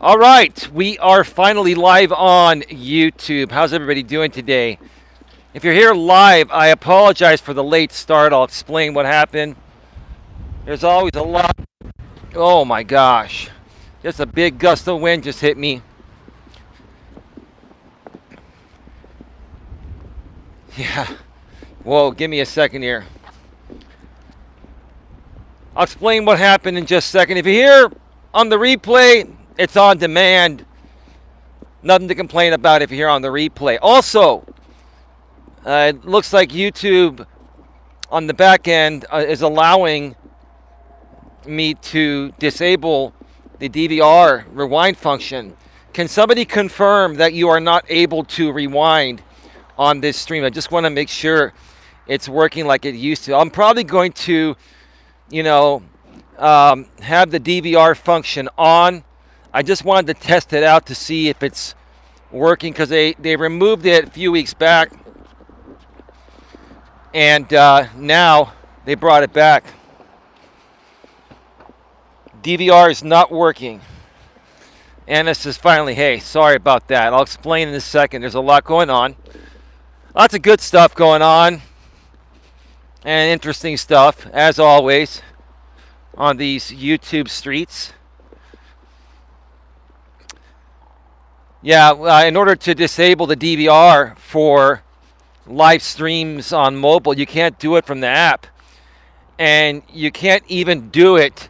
All right, we are finally live on YouTube. How's everybody doing today? If you're here live, I apologize for the late start. I'll explain what happened. There's always a lot. Oh my gosh. Just a big gust of wind just hit me. Yeah. Whoa, give me a second here. I'll explain what happened in just a second. If you're here on the replay, it's on demand. Nothing to complain about if you're here on the replay. Also, it looks like YouTube on the back end is allowing me to disable the DVR rewind function. Can somebody confirm that you are not able to rewind on this stream? I just want to make sure it's working like it used to. I'm probably going to, have the DVR function on. I just wanted to test it out to see if it's working because they removed it a few weeks back. And now they brought it back. DVR is not working. And this is finally, hey, sorry about that. I'll explain in a second. There's a lot going on. Lots of good stuff going on. And interesting stuff, as always, on these YouTube streets. Yeah, in order to disable the DVR for live streams on mobile, you can't do it from the app. And you can't even do it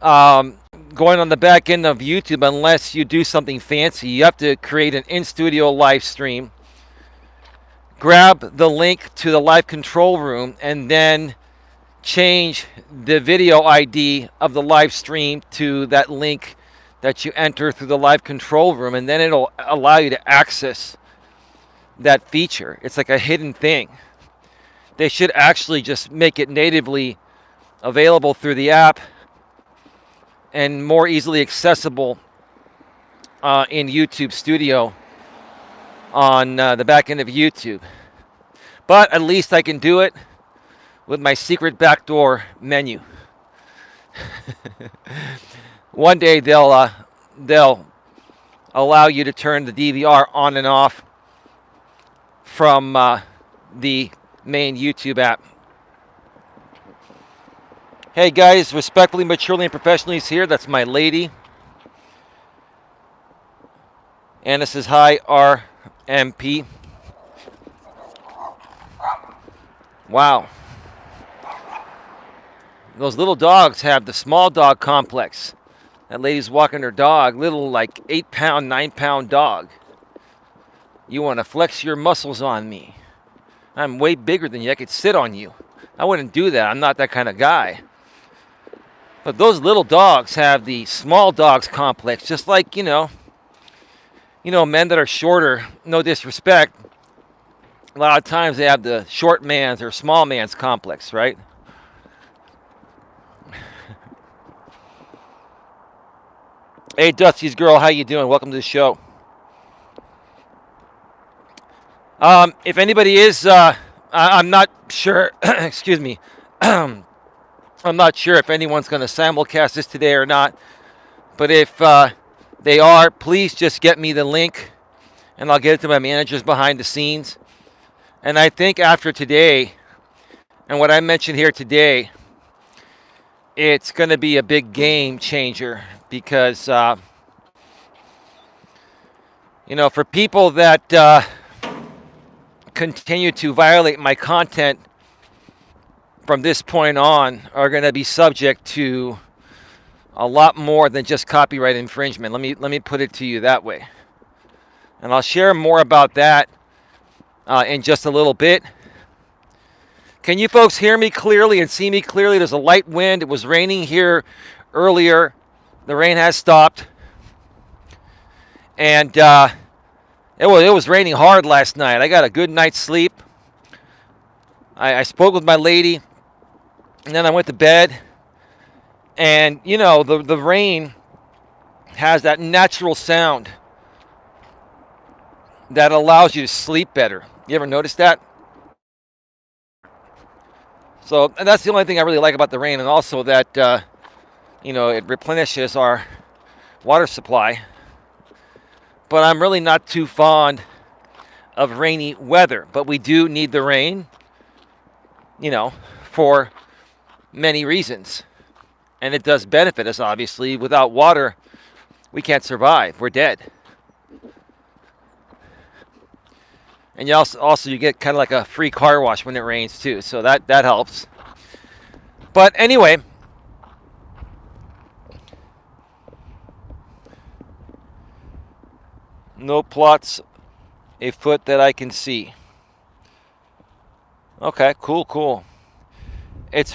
going on the back end of YouTube unless you do something fancy. You have to create an in-studio live stream, grab the link to the live control room, and then change the video ID of the live stream to that link that you enter through the live control room, and then it'll allow you to access that feature. It's like a hidden thing. They should actually just make it natively available through the app and more easily accessible in YouTube Studio on the back end of YouTube. But at least I can do it with my secret backdoor menu. One day they'll allow you to turn the DVR on and off from the main YouTube app. Hey guys, respectfully, maturely, and professionally is here. That's my lady. Anna says hi, RMP. Wow. Those little dogs have the small dog complex. That lady's walking her dog, little like 8-pound, 9-pound dog. You want to flex your muscles on me. I'm way bigger than you. I could sit on you. I wouldn't do that. I'm not that kind of guy. But those little dogs have the small dogs complex, just like, men that are shorter, no disrespect. A lot of times they have the short man's or small man's complex, right? Hey, Dusty's girl, how you doing? Welcome to the show. If anybody is, I'm not sure, excuse me, I'm not sure if anyone's going to simulcast this today or not, but if they are, please just get me the link, and I'll get it to my managers behind the scenes. And I think after today, and what I mentioned here today, it's going to be a big game changer because, for people that continue to violate my content from this point on are going to be subject to a lot more than just copyright infringement. Let me put it to you that way. And I'll share more about that in just a little bit. Can you folks hear me clearly and see me clearly? There's a light wind. It was raining here earlier. The rain has stopped. And it was raining hard last night. I got a good night's sleep. I spoke with my lady, and then I went to bed. And, the rain has that natural sound that allows you to sleep better. You ever notice that? So, and that's the only thing I really like about the rain, and also that, it replenishes our water supply. But I'm really not too fond of rainy weather. But we do need the rain, for many reasons. And it does benefit us, obviously. Without water, we can't survive. We're dead. And you also you get kind of like a free car wash when it rains too, so that helps. But anyway, no plots a foot that I can see. Okay, cool. It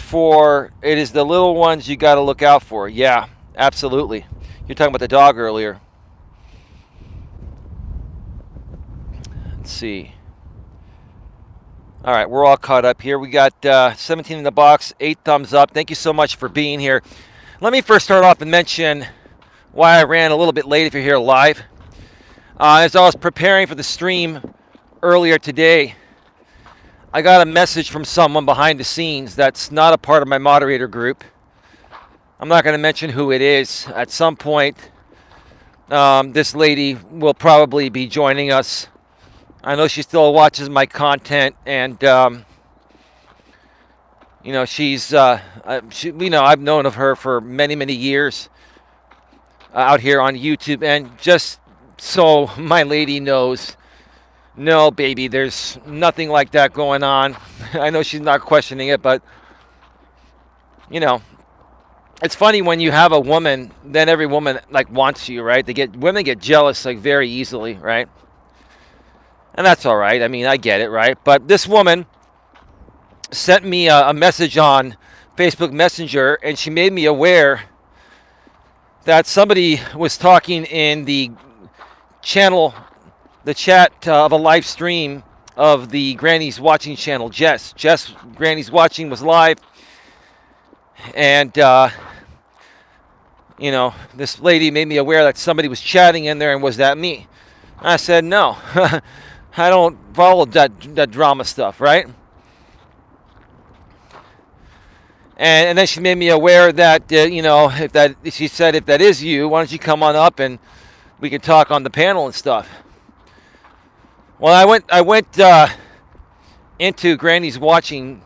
is the little ones you got to look out for. Yeah, absolutely. You're talking about the dog earlier. Let's see. All right, we're all caught up here. We got 17 in the box, 8 thumbs up. Thank you so much for being here. Let me first start off and mention why I ran a little bit late if you're here live. As I was preparing for the stream earlier today, I got a message from someone behind the scenes that's not a part of my moderator group. I'm not going to mention who it is. At some point, this lady will probably be joining us. I know she still watches my content, and she's I've known of her for many years out here on YouTube. And just so my lady knows, no, baby, there's nothing like that going on. I know she's not questioning it, but it's funny when you have a woman, then every woman wants you, right? Women get jealous very easily, right? And that's all right. I mean, I get it, right? But this woman sent me a message on Facebook Messenger, and she made me aware that somebody was talking in the chat of a live stream of the Granny's Watching channel. Jess Granny's Watching was live, and this lady made me aware that somebody was chatting in there, and was that me? I said no. I don't follow that drama stuff, right? And then she made me aware that she said, if that is you, why don't you come on up and we can talk on the panel and stuff. Well, I went into Granny's Watching's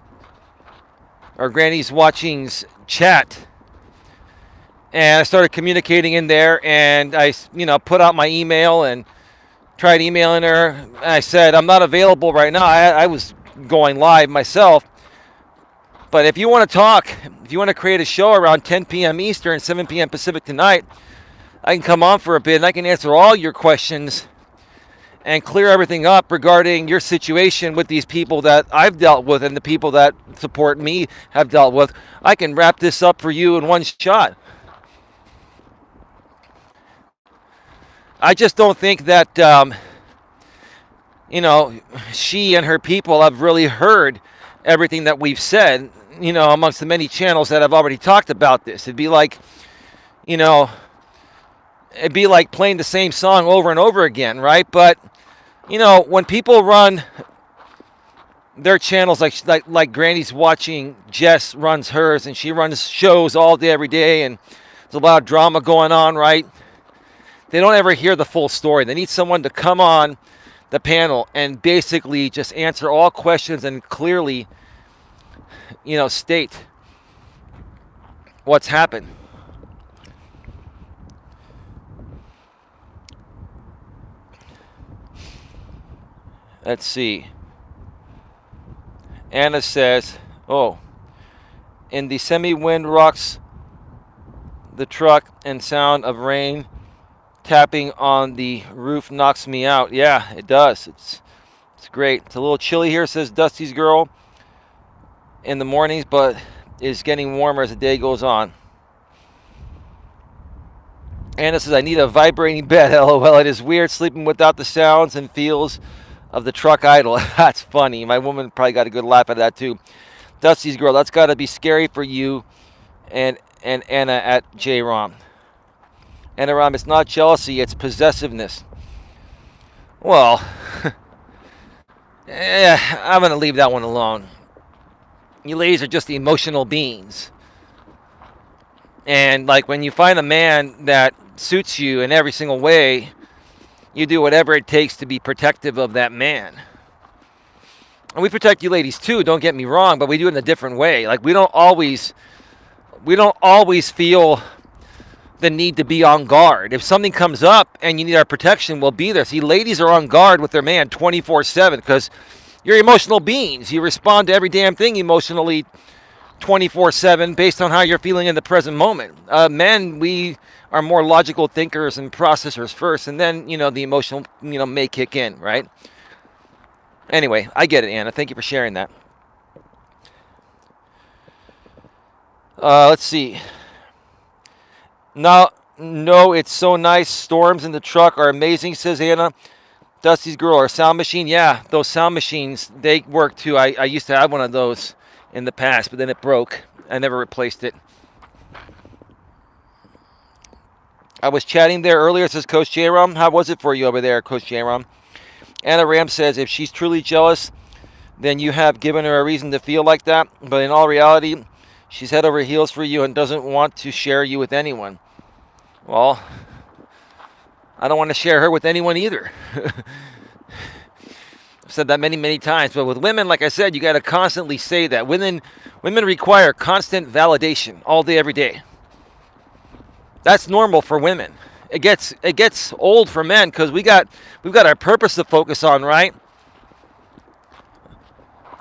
chat, and I started communicating in there, and I put out my email and tried emailing her. And I said, I'm not available right now. I was going live myself. But if you want to talk, if you want to create a show around 10 p.m. Eastern, 7 p.m. Pacific tonight, I can come on for a bit and I can answer all your questions and clear everything up regarding your situation with these people that I've dealt with and the people that support me have dealt with. I can wrap this up for you in one shot. I just don't think that, she and her people have really heard everything that we've said, amongst the many channels that have already talked about this. It'd be like playing the same song over and over again, right? But, when people run their channels like Granny's Watching, Jess runs hers, and she runs shows all day, every day, and there's a lot of drama going on, right? They don't ever hear the full story. They need someone to come on the panel and basically just answer all questions and clearly, state what's happened. Let's see. Anna says, in the semi-wind rocks the truck, and sound of rain tapping on the roof knocks me out. Yeah, it does. It's great. It's a little chilly here, says Dusty's girl, in the mornings, but it's getting warmer as the day goes on. Anna says, I need a vibrating bed. LOL. It is weird sleeping without the sounds and feels of the truck idle. That's funny. My woman probably got a good laugh at that too. Dusty's girl, that's got to be scary for you and Anna at JROM. Anna Rom, it's not jealousy, it's possessiveness. Well, I'm going to leave that one alone. You ladies are just emotional beings. And when you find a man that suits you in every single way, you do whatever it takes to be protective of that man. And we protect you ladies too, don't get me wrong, but we do it in a different way. Like we don't always feel the need to be on guard. If something comes up and you need our protection, we'll be there. See, ladies are on guard with their man 24/7 because you're emotional beings. You respond to every damn thing emotionally 24/7 based on how you're feeling in the present moment. Men, we are more logical thinkers and processors first, and then, the emotional, may kick in, right? Anyway, I get it, Anna. Thank you for sharing that. Let's see. No, it's so nice. Storms in the truck are amazing, says Anna. Dusty's girl, our sound machine. Yeah, those sound machines, they work too. I used to have one of those in the past, but then it broke. I never replaced it. I was chatting there earlier, says Coach J-Rom. How was it for you over there, Coach J-Rom? Anna Ram says, if she's truly jealous, then you have given her a reason to feel like that. But in all reality, she's head over heels for you and doesn't want to share you with anyone. Well, I don't want to share her with anyone either. I've said that many, many times. But with women, like I said, you got to constantly say that. Women require constant validation all day, every day. That's normal for women. It gets old for men because we've got our purpose to focus on, right?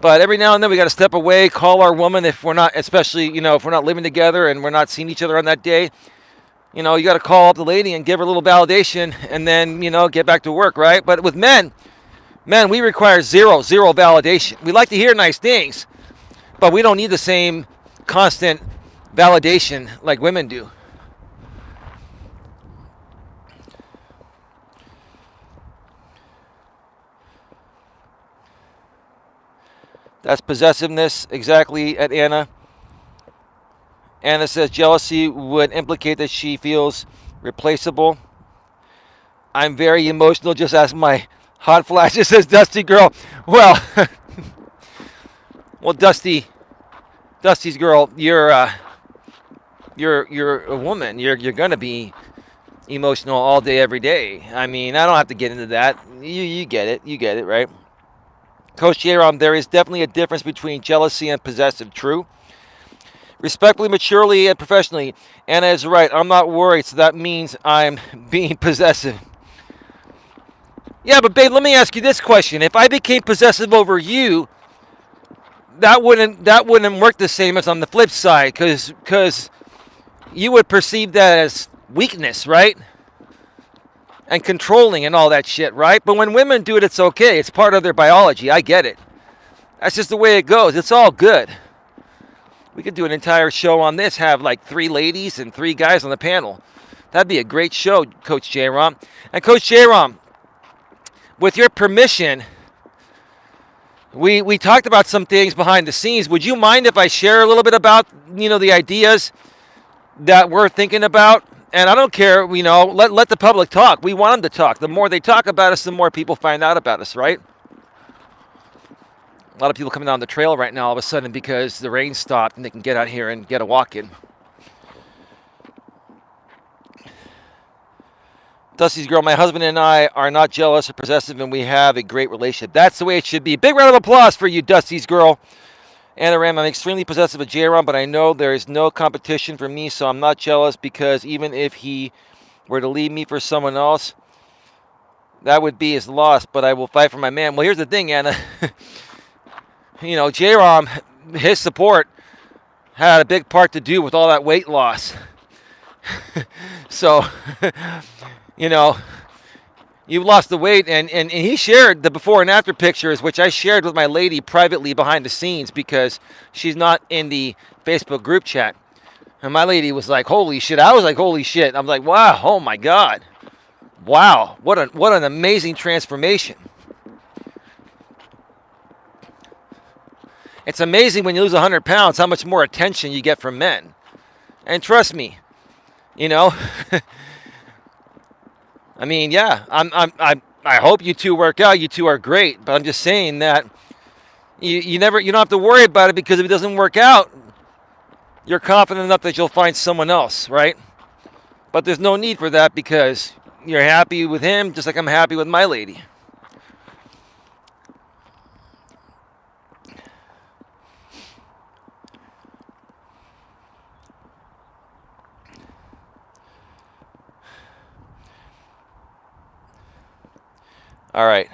But every now and then we got to step away, call our woman if we're not, especially, if we're not living together and we're not seeing each other on that day. You got to call up the lady and give her a little validation and then, get back to work, right? But with men, we require zero validation. We like to hear nice things, but we don't need the same constant validation like women do. That's possessiveness, exactly, at Anna. Anna says jealousy would implicate that she feels replaceable. I'm very emotional, just ask my hot flashes, says Dusty girl. Well, Dusty's girl, you're a woman. You're gonna be emotional all day, every day. I mean, I don't have to get into that. You get it. You get it, right? Coach J-Rom, there is definitely a difference between jealousy and possessive. True. Respectfully, maturely, and professionally. Anna is right. I'm not worried, so that means I'm being possessive. Yeah, but babe, let me ask you this question. If I became possessive over you, that wouldn't work the same as on the flip side, because you would perceive that as weakness, right? And controlling and all that shit, right? But when women do it, it's okay. It's part of their biology. I get it. That's just the way it goes. It's all good. We could do an entire show on this, have like 3 ladies and 3 guys on the panel. That'd be a great show, Coach J-Rom. And Coach J-Rom, with your permission, we talked about some things behind the scenes. Would you mind if I share a little bit about, the ideas that we're thinking about? And I don't care, let the public talk. We want them to talk. The more they talk about us, the more people find out about us, right? A lot of people coming down the trail right now all of a sudden because the rain stopped and they can get out here and get a walk in. Dusty's girl, my husband and I are not jealous or possessive, and we have a great relationship. That's the way it should be. Big round of applause for you, Dusty's girl. Anna Ram, I'm extremely possessive of J-Rom, but I know there is no competition for me, so I'm not jealous, because even if he were to leave me for someone else, that would be his loss, but I will fight for my man. Well, here's the thing, Anna. J-Rom, his support had a big part to do with all that weight loss. So, you lost the weight, and he shared the before and after pictures, which I shared with my lady privately behind the scenes because she's not in the Facebook group chat. And my lady was like, holy shit. I was like, holy shit. I'm like, wow, oh my God. Wow, what an amazing transformation. It's amazing when you lose 100 pounds how much more attention you get from men. And trust me, I mean, yeah, I hope you two work out. You two are great, but I'm just saying that you don't have to worry about it, because if it doesn't work out, you're confident enough that you'll find someone else, right? But there's no need for that because you're happy with him just like I'm happy with my lady. All right.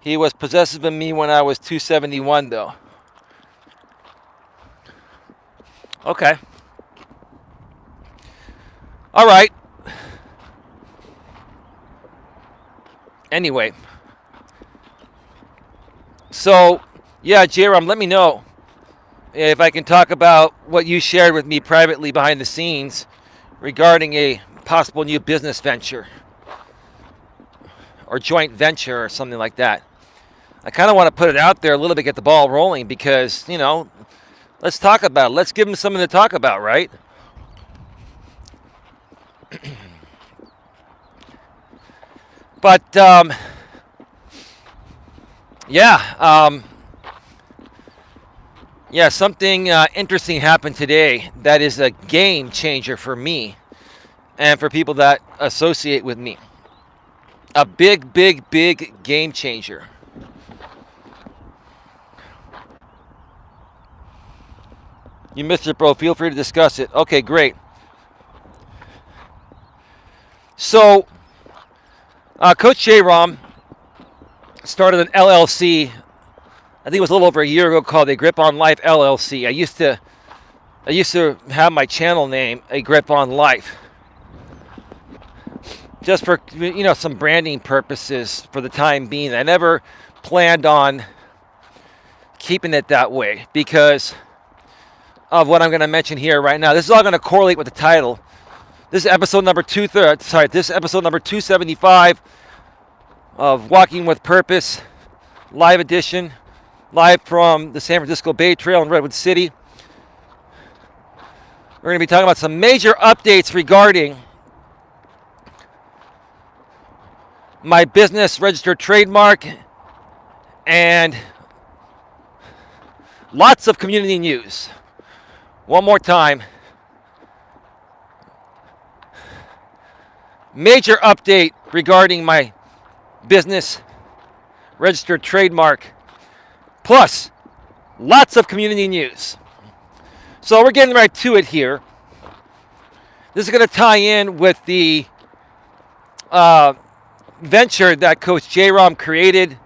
He was possessive of me when I was 271, though. Okay. All right. Anyway. So, yeah, J-Rom, let me know if I can talk about what you shared with me privately behind the scenes regarding a possible new business venture or joint venture or something like that. I kind of want to put it out there a little bit, get the ball rolling because, you know, let's talk about it. Let's give them something to talk about, right? But, yeah, something interesting happened today that is a game changer for me and for people that associate with me. A big, big, big game changer. You missed it, bro. Feel free to discuss it. Okay, great. So, Coach J-Rom started an LLC. I think it was a little over a year ago, called A Grip on Life LLC. I used to have my channel name A Grip on Life, just for, you know, some branding purposes for the time being. I never planned on keeping it that way because of what I'm going to mention here right now. This is all going to correlate with the title. This is episode number 275 of Walking with Purpose, live edition, live from the San Francisco Bay Trail in Redwood City. We're going to be talking about some major updates regarding my business registered trademark and lots of community news. One more time. Major update regarding my business registered trademark, plus lots of community news. So we're getting right to it here. This is going to tie in with the venture that Coach J-Rom created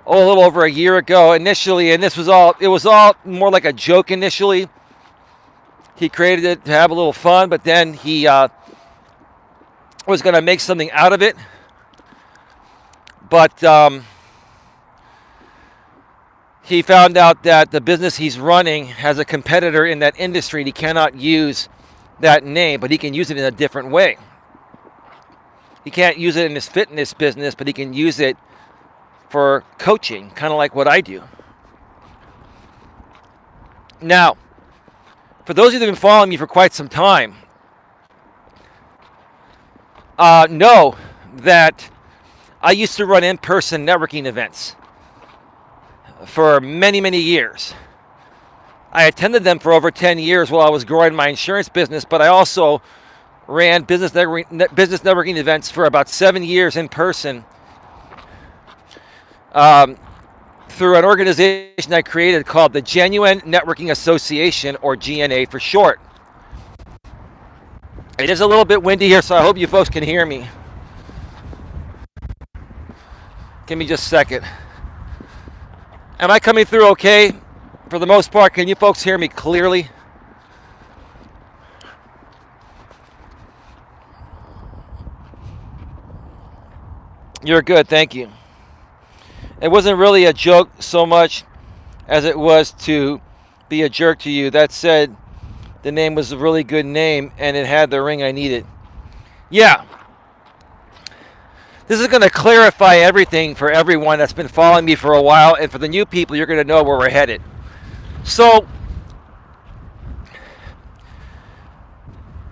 a little over a year ago initially, and it was all more like a joke initially. He created it to have a little fun, but then he was going to make something out of it. But he found out that the business he's running has a competitor in that industry, and he cannot use that name, but he can use it in a different way. He can't use it in his fitness business, but he can use it for coaching, kind of like what I do. Now, for those of you that have been following me for quite some time, know that I used to run in-person networking events for many, many years. I attended them for over 10 years while I was growing my insurance business, but I also ran business networking events for about 7 years in person through an organization I created called the Genuine Networking Association, or GNA for short. It is a little bit windy here, so I hope you folks can hear me. Give me just a second. Am I coming through okay? For the most part, can you folks hear me clearly? You're good, thank you. It wasn't really a joke so much as it was to be a jerk to you. That said, the name was a really good name and it had the ring I needed. Yeah. This is going to clarify everything for everyone that's been following me for a while, and for the new people, you're going to know where we're headed. So,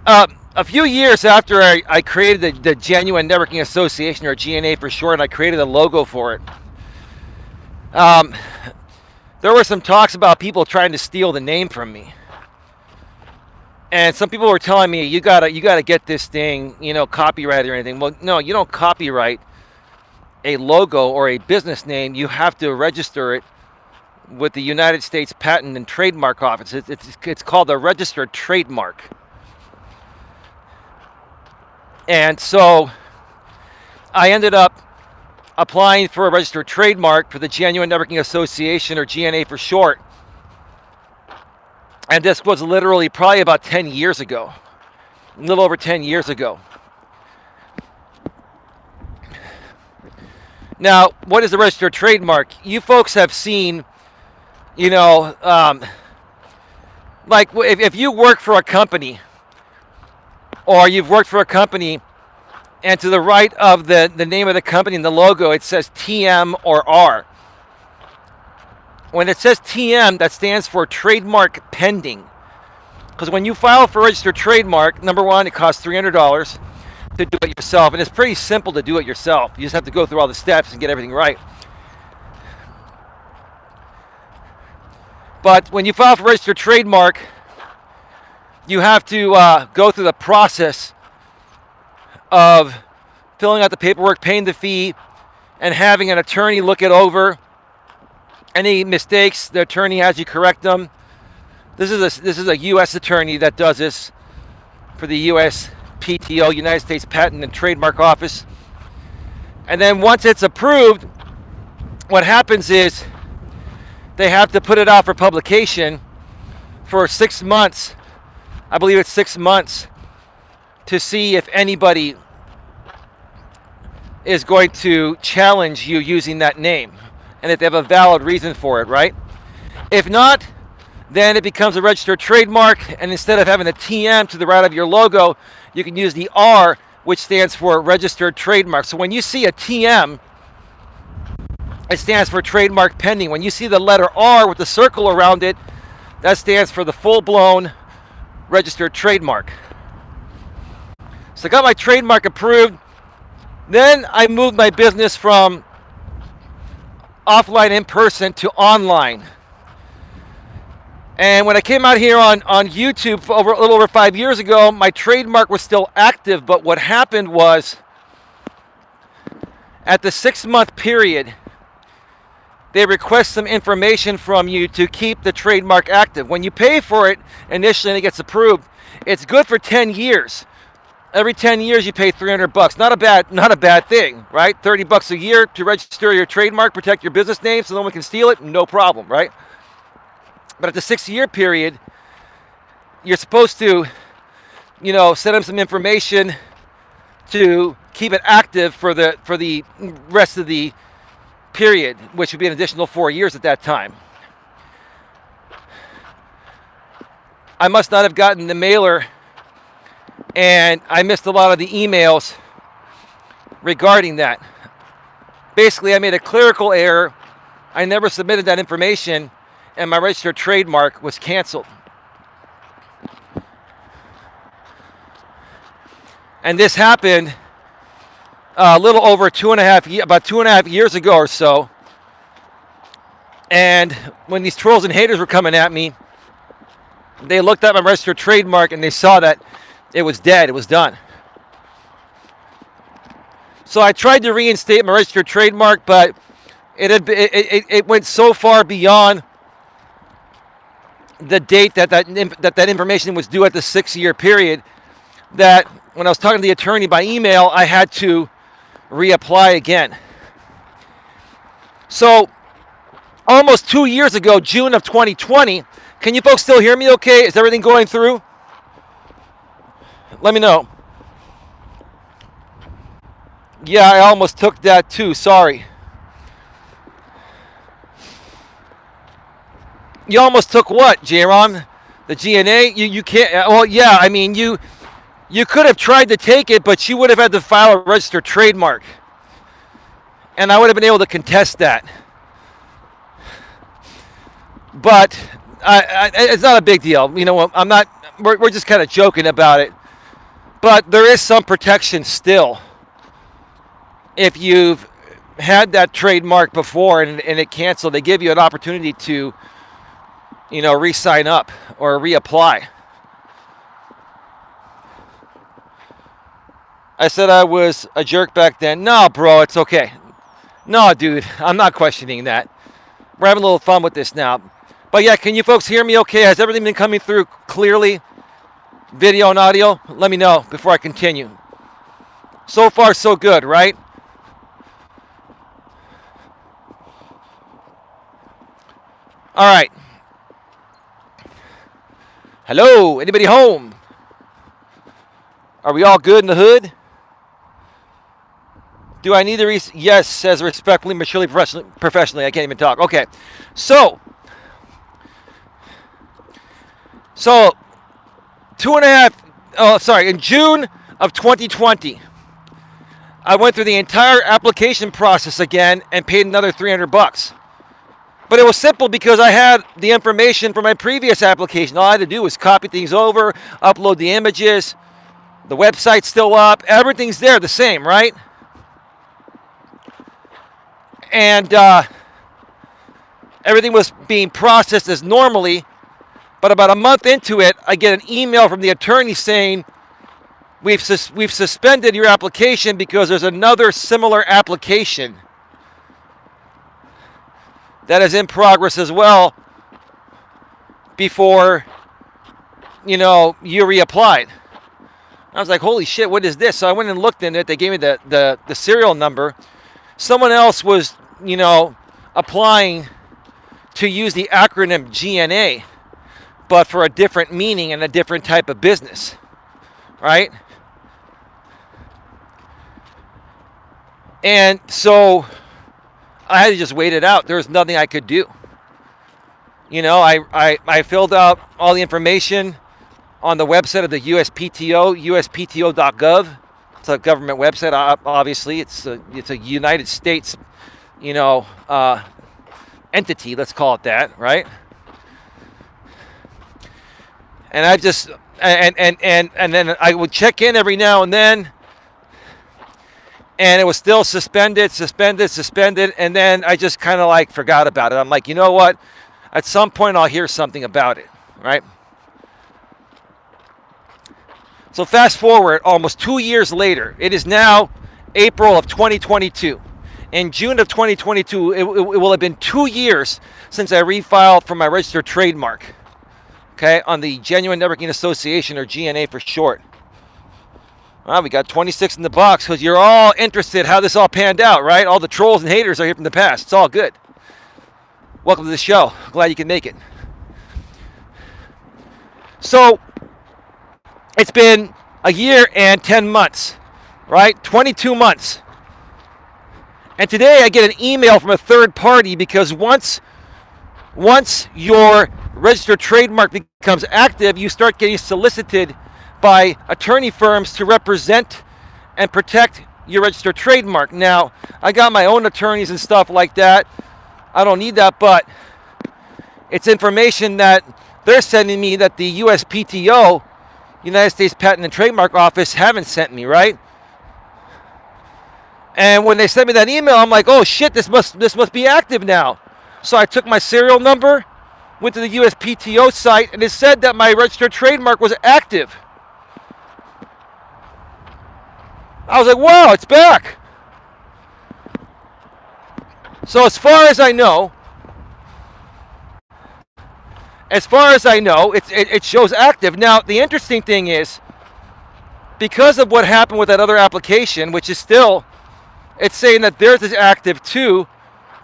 a few years after I created the Genuine Networking Association, or GNA for short, and I created a logo for it, there were some talks about people trying to steal the name from me. And some people were telling me you gotta get this thing, copyrighted or anything. Well, no, you don't copyright a logo or a business name. You have to register it with the United States Patent and Trademark Office. It's called a registered trademark. And so I ended up applying for a registered trademark for the Genuine Networking Association, or GNA for short. And this was literally probably about 10 years ago, a little over 10 years ago. Now, what is a registered trademark? You folks have seen, like if you work for a company, or you've worked for a company, and to the right of the name of the company and the logo, it says TM or R. When it says TM, that stands for trademark pending. Because when you file for a registered trademark, number one, it costs $300 to do it yourself. And it's pretty simple to do it yourself. You just have to go through all the steps and get everything right. But when you file for a registered trademark, you have to go through the process of filling out the paperwork, paying the fee, and having an attorney look it over. Any mistakes, the attorney has you correct them. This is a U.S. attorney that does this for the U.S. PTO, United States Patent and Trademark Office. And then once it's approved, what happens is they have to put it out for publication for 6 months. I believe it's 6 months, to see if anybody is going to challenge you using that name, and if they have a valid reason for it, right? If not, then it becomes a registered trademark, and instead of having a TM to the right of your logo, you can use the R, which stands for registered trademark. So when you see a TM, it stands for trademark pending. When you see the letter R with the circle around it, that stands for the full-blown registered trademark. So I got my trademark approved. Then I moved my business from offline in person to online. And when I came out here on YouTube a little over 5 years ago, my trademark was still active, but what happened was, at the 6-month period, they request some information from you to keep the trademark active. When you pay for it initially and it gets approved, it's good for 10 years. Every 10 years you pay $300. Not a bad thing, right? $30 a year to register your trademark, protect your business name so no one can steal it, no problem, right? But at the 6-year period, you're supposed to, send them some information to keep it active for the rest of the period, which would be an additional 4 years at that time. I must not have gotten the mailer, and I missed a lot of the emails regarding that. Basically, I made a clerical error. I never submitted that information, and my registered trademark was canceled. And this happened a little over about 2.5 years ago or so. And when these trolls and haters were coming at me, they looked at my registered trademark and they saw that it was dead. It was done. So I tried to reinstate my registered trademark, but it went so far beyond the date that information was due at the 6-year period that when I was talking to the attorney by email, I had to reapply again. So almost 2 years ago, June of 2020, can you folks still hear me okay? Is everything going through? Let me know. Yeah, I almost took that too. Sorry. You almost took what, J-Ron? The GNA? You can't. Well, yeah, I mean, you could have tried to take it, but you would have had to file a registered trademark. And I would have been able to contest that. But it's not a big deal. You know, I'm not, we're just kind of joking about it. But there is some protection still. If you've had that trademark before and it canceled, they give you an opportunity to, re-sign up or reapply. I said I was a jerk back then. No, bro, it's okay. No, dude, I'm not questioning that. We're having a little fun with this now. But yeah, can you folks hear me okay? Has everything been coming through clearly? Video and audio? Let me know before I continue. So far, so good, right? All right. Hello, anybody home? Are we all good in the hood? Do I need to yes, says respectfully, maturely, professionally. I can't even talk. Okay. So 2.5, in June of 2020, I went through the entire application process again and paid another $300. But it was simple because I had the information from my previous application. All I had to do was copy things over, upload the images. The website's still up. Everything's there the same, right? And everything was being processed as normally. But about a month into it, I get an email from the attorney saying, we've suspended your application because there's another similar application that is in progress as well before, you reapplied. I was like, holy shit, what is this? So I went and looked in it. They gave me the serial number. Someone else was, applying to use the acronym GNA, but for a different meaning and a different type of business, right? And so I had to just wait it out. There was nothing I could do. I filled out all the information on the website of the USPTO, uspto.gov. It's a government website, obviously. It's a United States, entity, let's call it that, right? And I just, and then I would check in every now and then, and it was still suspended, and then I just kind of like forgot about it. I'm like, you know what? At some point I'll hear something about it, right? So fast forward almost 2 years later. It is now April of 2022. In June of 2022, it will have been 2 years since I refiled for my registered trademark, okay, on the Genuine Networking Association, or GNA for short. Well, we got 26 in the box because you're all interested how this all panned out, right? All the trolls and haters are here from the past. It's all good. Welcome to the show. Glad you can make it. So it's been a year and 10 months, right? 22 months. And today I get an email from a third party because once your registered trademark becomes active, you start getting solicited by attorney firms to represent and protect your registered trademark. Now, I got my own attorneys and stuff like that. I don't need that, but it's information that they're sending me that the USPTO, United States Patent and Trademark Office, haven't sent me, right? And when they sent me that email, I'm like, oh shit, this must be active now. So I took my serial number, went to the USPTO site, and it said that my registered trademark was active. I was like, wow, it's back. So as far as I know, it shows active. Now, the interesting thing is, because of what happened with that other application, which is still, it's saying that theirs is active too,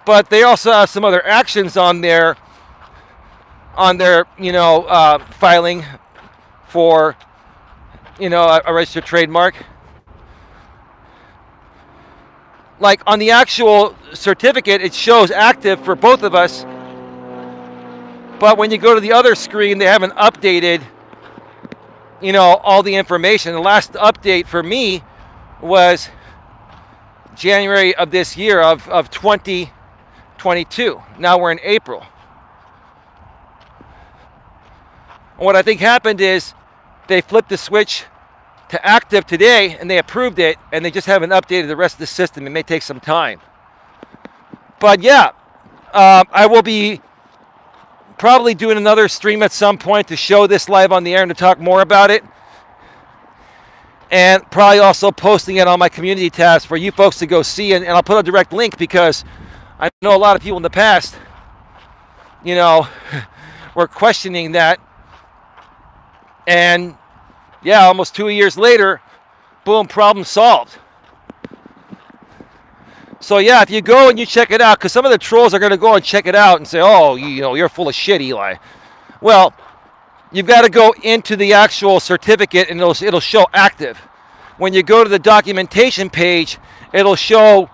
but they also have some other actions on their filing for, a registered trademark. Like on the actual certificate, it shows active for both of us. But when you go to the other screen, they haven't updated, all the information. The last update for me was January of this year of 2022. Now we're in April. And what I think happened is they flipped the switch to active today, and they approved it, and they just haven't updated the rest of the system. It may take some time. But yeah, I will be probably doing another stream at some point to show this live on the air and to talk more about it. and probably also posting it on my community tabs for you folks to go see. And I'll put a direct link because I know a lot of people in the past, you know, were questioning that. And yeah, almost 2 years later, boom, problem solved. So yeah, if you go and you check it out, because some of the trolls are going to go and check it out and say, oh, you're full of shit, Eli. Well, you've got to go into the actual certificate and it'll show active. When you go to the documentation page, it'll show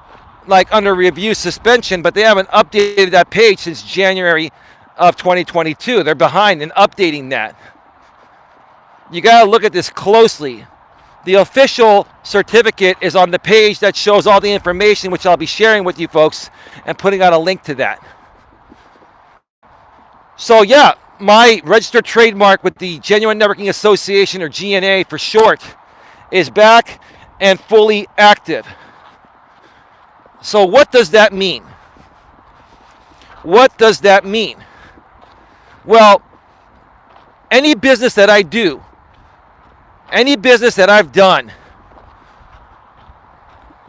like under review suspension, but they haven't updated that page since January of 2022. They're behind in updating that. You got to look at this closely. The official certificate is on the page that shows all the information, which I'll be sharing with you folks and putting out a link to that. So yeah, my registered trademark with the Genuine Networking Association, or GNA for short, is back and fully active. So what does that mean? What does that mean? Well, any business that I do, any business that I've done,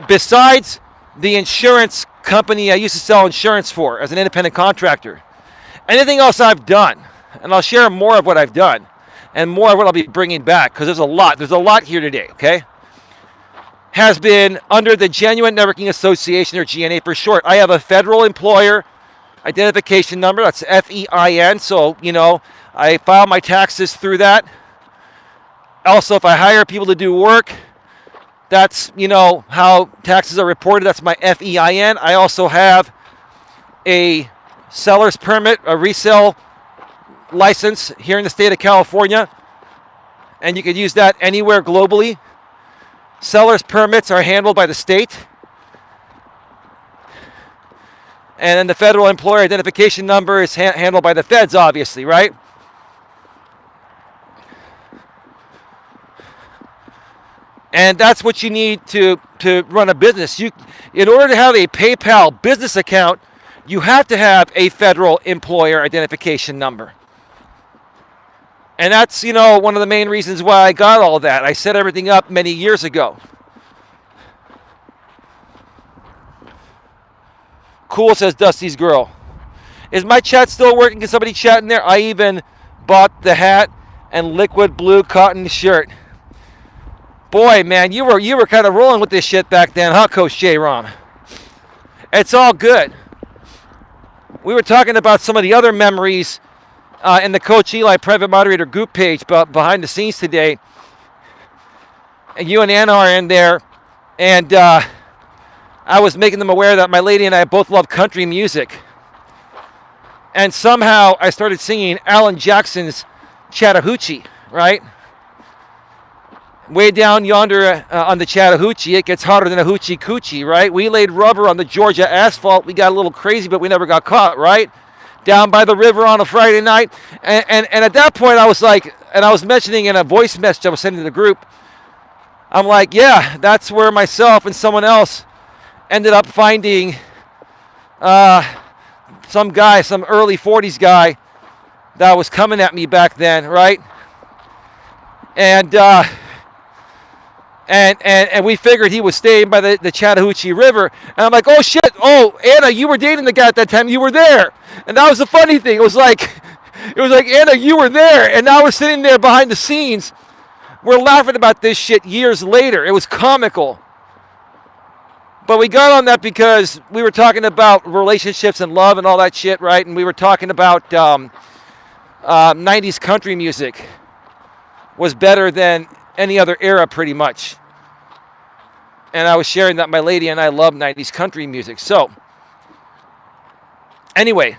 besides the insurance company I used to sell insurance for as an independent contractor, anything else I've done, and I'll share more of what I've done and more of what I'll be bringing back, because there's a lot here today, okay, has been under the Genuine Networking Association, or GNA for short. I have a federal employer identification number, that's FEIN, so, I file my taxes through that. Also, if I hire people to do work, that's, how taxes are reported. That's my FEIN. I also have a seller's permit, a resale license here in the state of California, and you can use that anywhere globally. Seller's permits are handled by the state. And then the federal employer identification number is handled by the feds, obviously, right? And that's what you need to run a business. In order to have a PayPal business account, you have to have a federal employer identification number. And that's, one of the main reasons why I got all that. I set everything up many years ago. Cool, says Dusty's girl. Is my chat still working? Can somebody chat in there? I even bought the hat and liquid blue cotton shirt. Boy, man, you were kind of rolling with this shit back then, huh, Coach J-Rom? It's all good. We were talking about some of the other memories in the Coach Eli private moderator group page behind the scenes today. And you and Anna are in there. And I was making them aware that my lady and I both love country music. And somehow I started singing Alan Jackson's Chattahoochee, right? Way down yonder on the Chattahoochee, it gets hotter than a hoochie coochie, right? We laid rubber on the Georgia asphalt. We got a little crazy, but we never got caught, right? Down by the river on a Friday night. And at that point, I was like, and I was mentioning in a voice message I was sending to the group, I'm like, yeah, that's where myself and someone else ended up finding some guy, some early 40s guy that was coming at me back then, right? And we figured he was staying by the Chattahoochee River. And I'm like, oh, shit. Oh, Anna, you were dating the guy at that time. You were there. And that was the funny thing. It was like, Anna, you were there. And now we're sitting there behind the scenes. We're laughing about this shit years later. It was comical. But we got on that because we were talking about relationships and love and all that shit, right? And we were talking about 90s country music was better than any other era, pretty much. And I was sharing that my lady and I love 90s country music. So, anyway,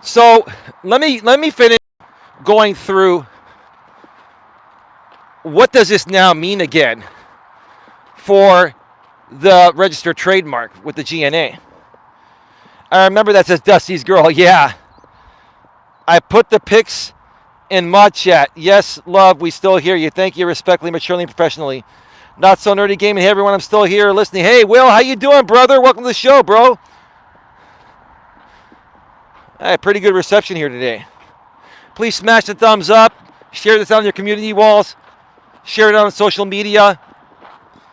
so let me finish going through what does this now mean again for the registered trademark with the GNA. I remember that says Dusty's girl. Yeah. I put the pics in mod chat. Yes, love, we still hear you. Thank you respectfully, maturely, and professionally. Not so nerdy gaming. Hey, everyone, I'm still here listening. Hey, Will, how you doing, brother? Welcome to the show, bro. Hey, pretty good reception here today. Please smash the thumbs up. Share this out on your community walls. share it on social media,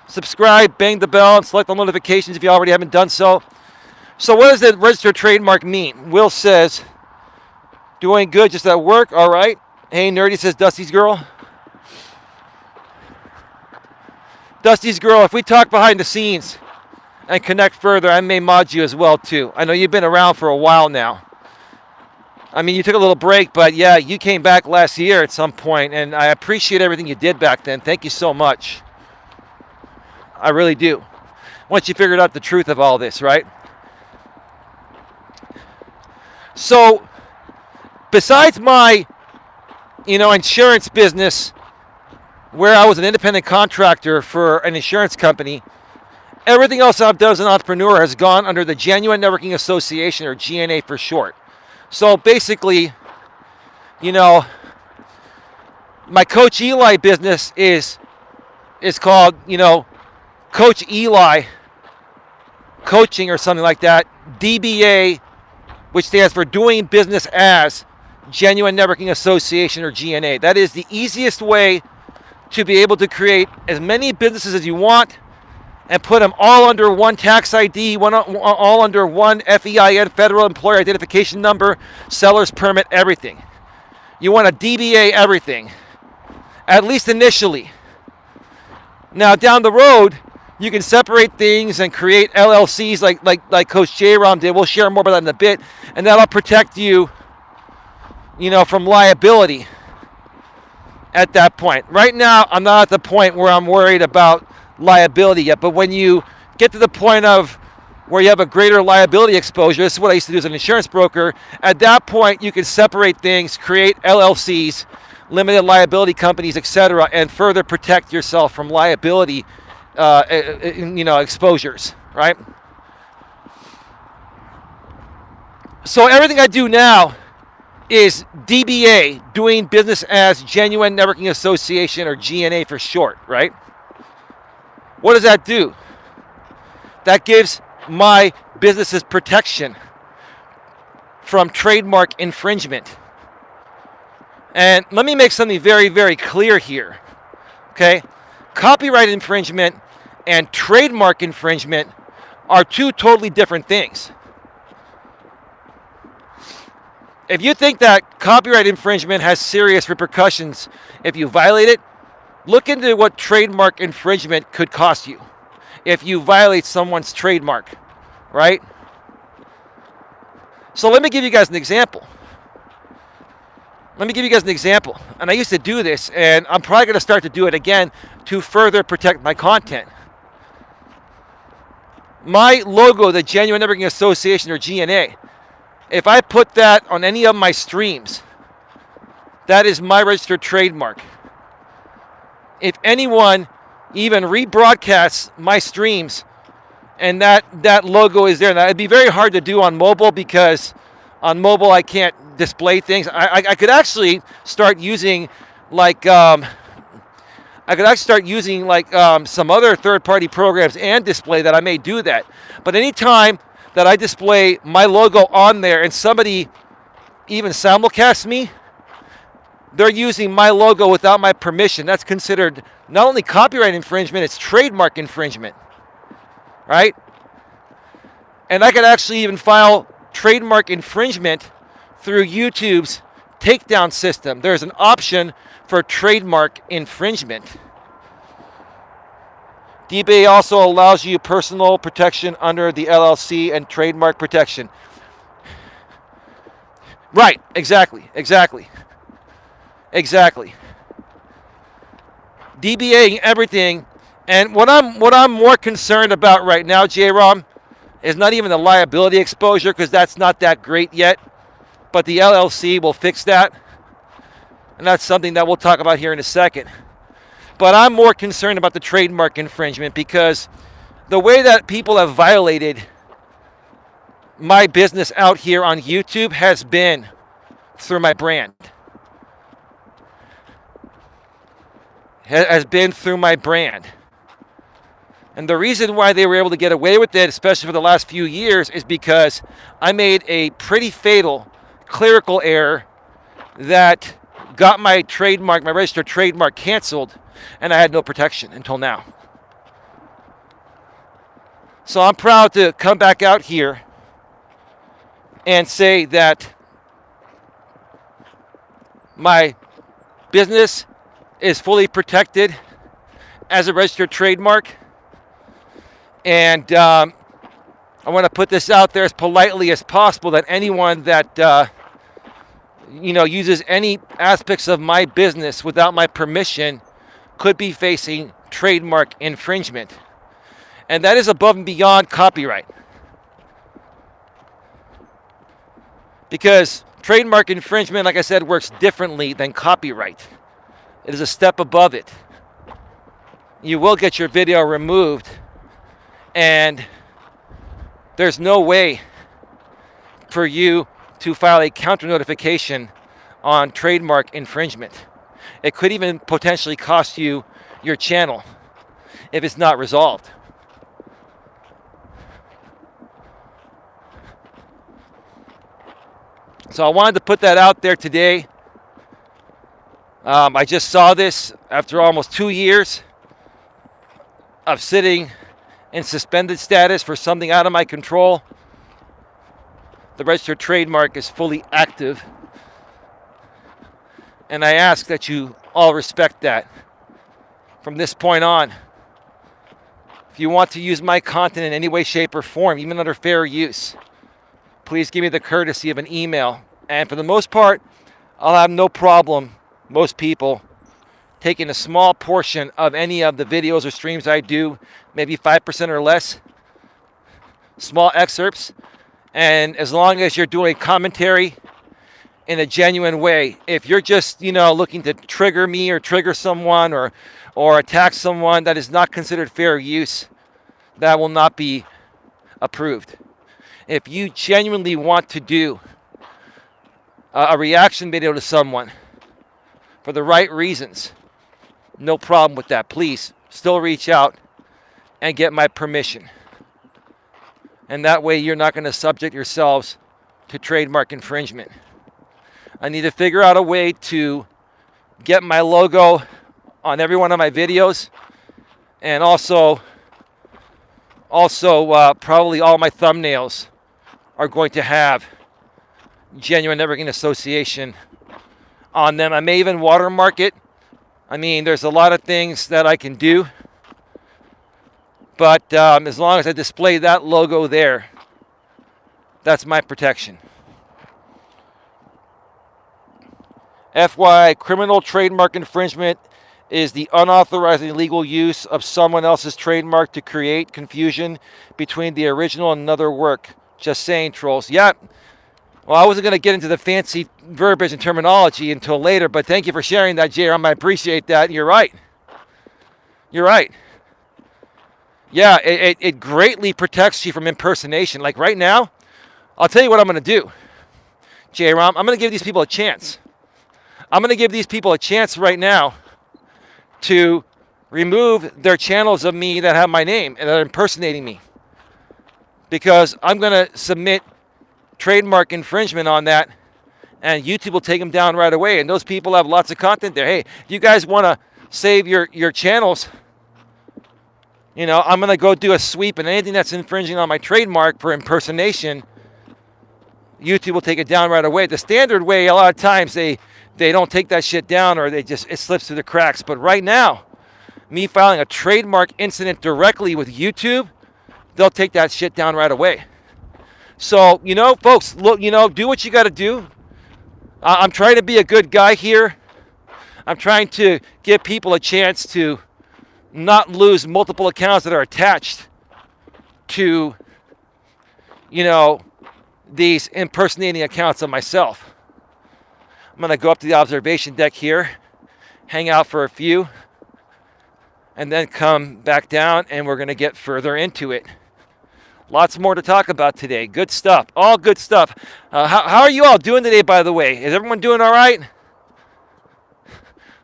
subscribe, bang the bell, and select the notifications if you already haven't done so. So what does the registered trademark mean? Will says, doing good, just at work, all right. Hey, Nerdy, says Dusty's girl. Dusty's girl, if we talk behind the scenes and connect further, I may mod you as well, too. I know you've been around for a while now. I mean, you took a little break, but yeah, you came back last year at some point, and I appreciate everything you did back then. Thank you so much. I really do. Once you figured out the truth of all this, right? So, besides my, insurance business, where I was an independent contractor for an insurance company, everything else I've done as an entrepreneur has gone under the Genuine Networking Association, or GNA for short. So basically, my Coach Eli business is called, Coach Eli Coaching or something like that. DBA, which stands for Doing Business as Genuine Networking Association, or GNA. That is the easiest way to be able to create as many businesses as you want and put them all under one tax ID, all under one FEIN, Federal Employer Identification Number, seller's permit, everything. You want to DBA everything, at least initially. Now, down the road, you can separate things and create LLCs like Coach J-Rom did. We'll share more about that in a bit, and that'll protect you, from liability at that point. Right now, I'm not at the point where I'm worried about liability yet, but when you get to the point of where you have a greater liability exposure, this is what I used to do as an insurance broker, at that point you can separate things, create LLCs, limited liability companies, etc., and further protect yourself from liability exposures, right? So everything I do now is DBA, Doing Business as Genuine Networking Association, or GNA for short, right? What does that do? That gives my businesses protection from trademark infringement. And let me make something very, very clear here, okay? Copyright infringement and trademark infringement are two totally different things. If you think that copyright infringement has serious repercussions if you violate it, look into what trademark infringement could cost you if you violate someone's trademark, right? So let me give you guys an example. And I used to do this, and I'm probably going to start to do it again to further protect my content. My logo, the Genuine Networking Association, or GNA, if I put that on any of my streams, that is my registered trademark. If anyone even rebroadcasts my streams and that logo is there, now it'd be very hard to do on mobile because on mobile I can't display things. I could actually start using some other third-party programs and display that. I may do that. But anytime that I display my logo on there and somebody even simulcasts me, they're using my logo without my permission. That's considered not only copyright infringement, it's trademark infringement, right? And I could actually even file trademark infringement through YouTube's takedown system. There's an option for trademark infringement. DBA also allows you personal protection under the LLC and trademark protection. Right, exactly. DBAing everything, and what I'm more concerned about right now, J-Rom, is not even the liability exposure, because that's not that great yet, but the LLC will fix that, and that's something that we'll talk about here in a second. But I'm more concerned about the trademark infringement, because the way that people have violated my business out here on YouTube has been through my brand. Has been through my brand. And the reason why they were able to get away with it, especially for the last few years, is because I made a pretty fatal clerical error that got my trademark, my registered trademark canceled, and I had no protection until now. So I'm proud to come back out here and say that my business is fully protected as a registered trademark. And I want to put this out there as politely as possible that anyone that uses any aspects of my business without my permission could be facing trademark infringement. And that is above and beyond copyright. Because trademark infringement, like I said, works differently than copyright. It is a step above it. You will get your video removed, and there's no way for you to file a counter notification on trademark infringement. It could even potentially cost you your channel if it's not resolved. So I wanted to put that out there today. I just saw this after almost 2 years of sitting in suspended status for something out of my control. The registered trademark is fully active. And I ask that you all respect that. From this point on, if you want to use my content in any way, shape, or form, even under fair use, please give me the courtesy of an email. And for the most part, I'll have no problem, most people, taking a small portion of any of the videos or streams I do, maybe 5% or less, small excerpts. And as long as you're doing commentary in a genuine way, if you're just, looking to trigger me or trigger someone or attack someone, that is not considered fair use. That will not be approved. If you genuinely want to do a reaction video to someone for the right reasons, no problem with that. Please still reach out and get my permission. And that way you're not going to subject yourselves to trademark infringement. I need to figure out a way to get my logo on every one of my videos, and also probably all my thumbnails are going to have genuine networking association on them. I may even watermark it. I mean, there's a lot of things that I can do, but as long as I display that logo there, that's my protection. FYI, criminal trademark infringement is the unauthorized and illegal use of someone else's trademark to create confusion between the original and another work. Just saying, trolls. Yeah. Well, I wasn't going to get into the fancy verbiage and terminology until later, but thank you for sharing that, J-Ram. I appreciate that. You're right. You're right. Yeah, it greatly protects you from impersonation. Like right now, I'll tell you what I'm going to do, J-Ram. I'm going to give these people a chance. I'm going to give these people a chance right now to remove their channels of me that have my name and that are impersonating me, because I'm going to submit trademark infringement on that, and YouTube will take them down right away. And those people have lots of content there. Hey, if you guys want to save your channels, I'm going to go do a sweep, and anything that's infringing on my trademark for impersonation, YouTube will take it down right away. The standard way, a lot of times they don't take that shit down, or it slips through the cracks. But right now, me filing a trademark incident directly with YouTube, they'll take that shit down right away. So, folks, look, do what you got to do. I'm trying to be a good guy here. I'm trying to give people a chance to not lose multiple accounts that are attached to, these impersonating accounts of myself. I'm going to go up to the observation deck here, hang out for a few, and then come back down, and we're going to get further into it. Lots more to talk about today. Good stuff. All good stuff. How are you all doing today, by the way? Is everyone doing all right?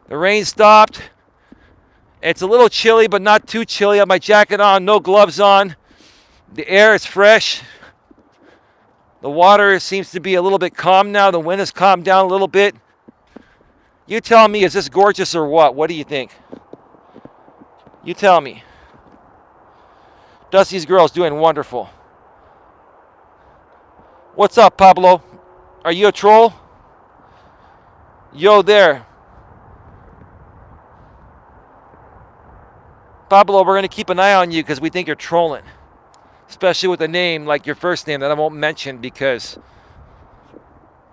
The rain stopped. It's a little chilly, but not too chilly. I have my jacket on, no gloves on. The air is fresh. The water seems to be a little bit calm now. The wind has calmed down a little bit. You tell me, is this gorgeous or what? What do you think? You tell me. Dusty's girl's doing wonderful. What's up, Pablo? Are you a troll? Yo there. Pablo, we're going to keep an eye on you because we think you're trolling. Especially with a name like your first name that I won't mention because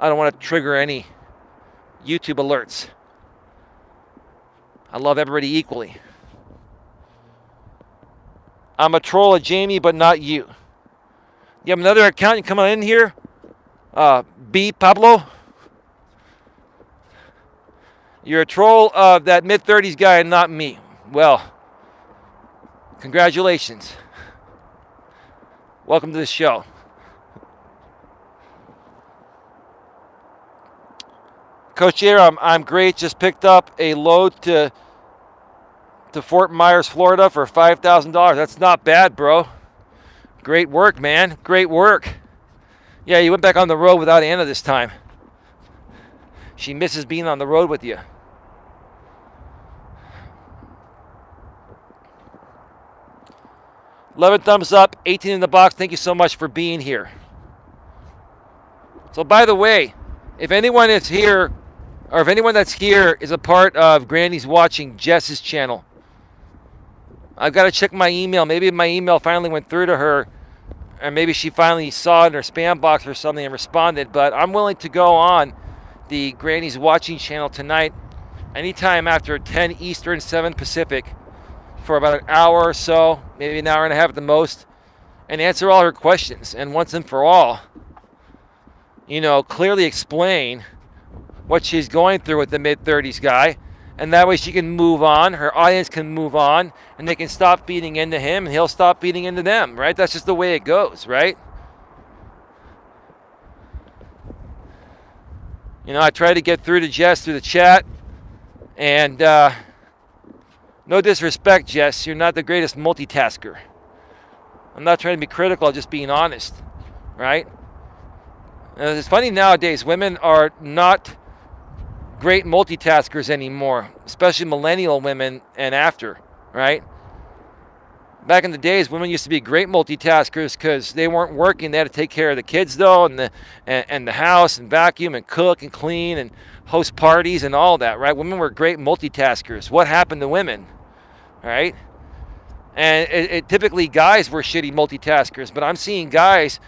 I don't want to trigger any YouTube alerts. I love everybody equally. I'm a troll of Jamie, but not you. You have another account you come in here? B. Pablo? You're a troll of that mid-30s guy and not me. Well, congratulations. Welcome to the show. Coach Eli, I'm great. Just picked up a load to Fort Myers, Florida for $5,000. That's not bad, bro. Great work, man. Great work. Yeah, you went back on the road without Anna this time. She misses being on the road with you. $11 thumbs up, 18 in the box. Thank you so much for being here. So by the way, if anyone is here, or if anyone that's here is a part of Granny's watching Jess's channel, I've got to check my email. Maybe my email finally went through to her, or maybe she finally saw it in her spam box or something and responded. But I'm willing to go on the Granny's watching channel tonight, anytime after 10 Eastern, 7 Pacific, for about an hour or so, maybe an hour and a half at the most, and answer all her questions. And once and for all, clearly explain what she's going through with the mid-30s guy. And that way she can move on, her audience can move on, and they can stop feeding into him, and he'll stop feeding into them, right? That's just the way it goes, right? I try to get through to Jess through the chat, and no disrespect, Jess, you're not the greatest multitasker. I'm not trying to be critical, I'm just being honest, right? And it's funny nowadays, women are not great multitaskers anymore, especially millennial women and after, right? Back in the days, women used to be great multitaskers because they weren't working. They had to take care of the kids, though, and the house, and vacuum, and cook, and clean, and host parties, and all that, right? Women were great multitaskers. What happened to women, right? And it typically guys were shitty multitaskers, but I'm seeing guys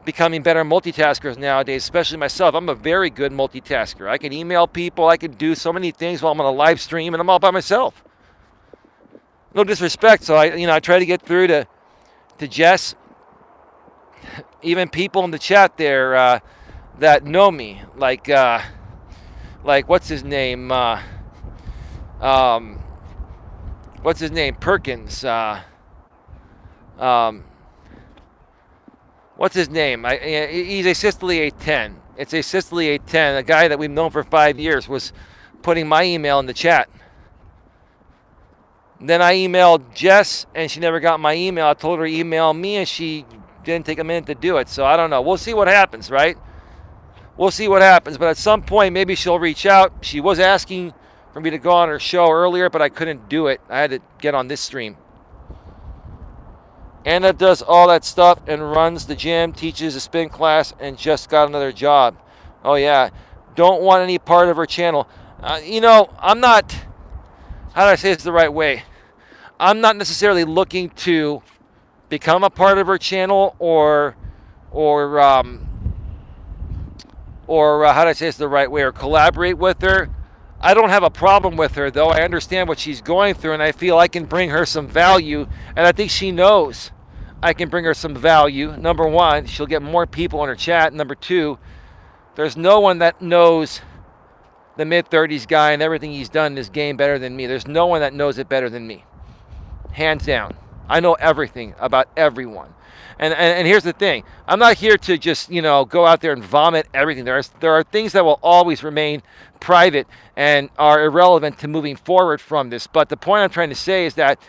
becoming better multitaskers nowadays, especially myself. I'm a very good multitasker. I can email people. I can do so many things while I'm on a live stream, and I'm all by myself. No disrespect. So I try to get through to Jess. Even people in the chat there that know me, like what's his name? What's his name? Perkins. What's his name? He's a Sicily 810. It's a Sicily 810. A guy that we've known for 5 years was putting my email in the chat. Then I emailed Jess, and she never got my email. I told her to email me, and she didn't take a minute to do it. So I don't know. We'll see what happens, right? We'll see what happens. But at some point, maybe she'll reach out. She was asking for me to go on her show earlier, but I couldn't do it. I had to get on this stream. Anna does all that stuff and runs the gym, teaches a spin class, and just got another job. Oh, yeah. Don't want any part of her channel. I'm not, how do I say this the right way? I'm not necessarily looking to become a part of her channel or how do I say this the right way, or collaborate with her. I don't have a problem with her, though. I understand what she's going through, and I feel I can bring her some value, and I think she knows I can bring her some value. Number one, she'll get more people in her chat. Number two, there's no one that knows the mid-30s guy and everything he's done in this game better than me. There's no one that knows it better than me. Hands down. I know everything about everyone. And here's the thing. I'm not here to just, go out there and vomit everything. There are things that will always remain private and are irrelevant to moving forward from this. But the point I'm trying to say is that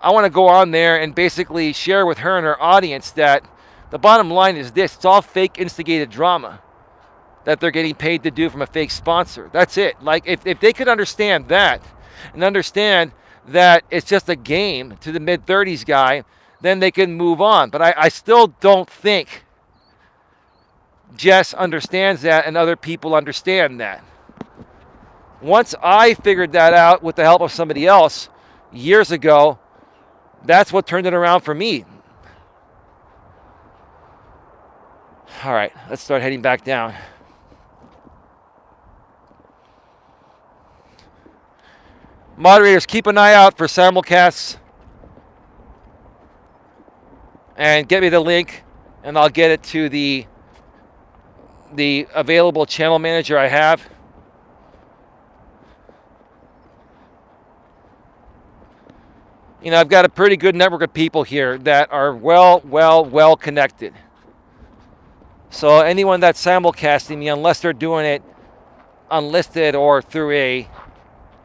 I want to go on there and basically share with her and her audience that the bottom line is this. It's all fake instigated drama. that they're getting paid to do from a fake sponsor. That's it. Like, if they could understand that and understand that it's just a game to the mid-30s guy, then they can move on. But I still don't think Jess understands that and other people understand that. Once I figured that out with the help of somebody else years ago, that's what turned it around for me. All right, let's start heading back down. Moderators, keep an eye out for simulcasts and get me the link, and I'll get it to the available channel manager I have. You know, I've got a pretty good network of people here that are well connected. So anyone that's simulcasting me, unless they're doing it unlisted or through a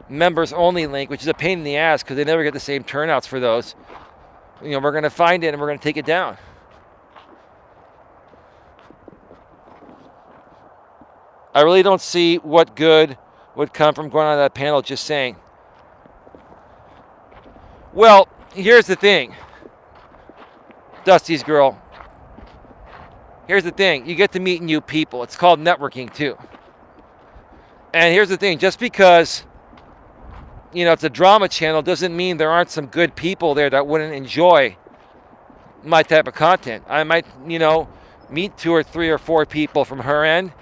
members only link, which is a pain in the ass because they never get the same turnouts for those, you know, we're going to find it and we're going to take it down. I really don't see what good would come from going on that panel, just saying. Well, here's the thing, Dusty's girl. Here's the thing. You get to meet new people. It's called networking, too. And here's the thing. Just because, you know, it's a drama channel doesn't mean there aren't some good people there that wouldn't enjoy my type of content. I might, you know, meet 2 or 3 or 4 people from her end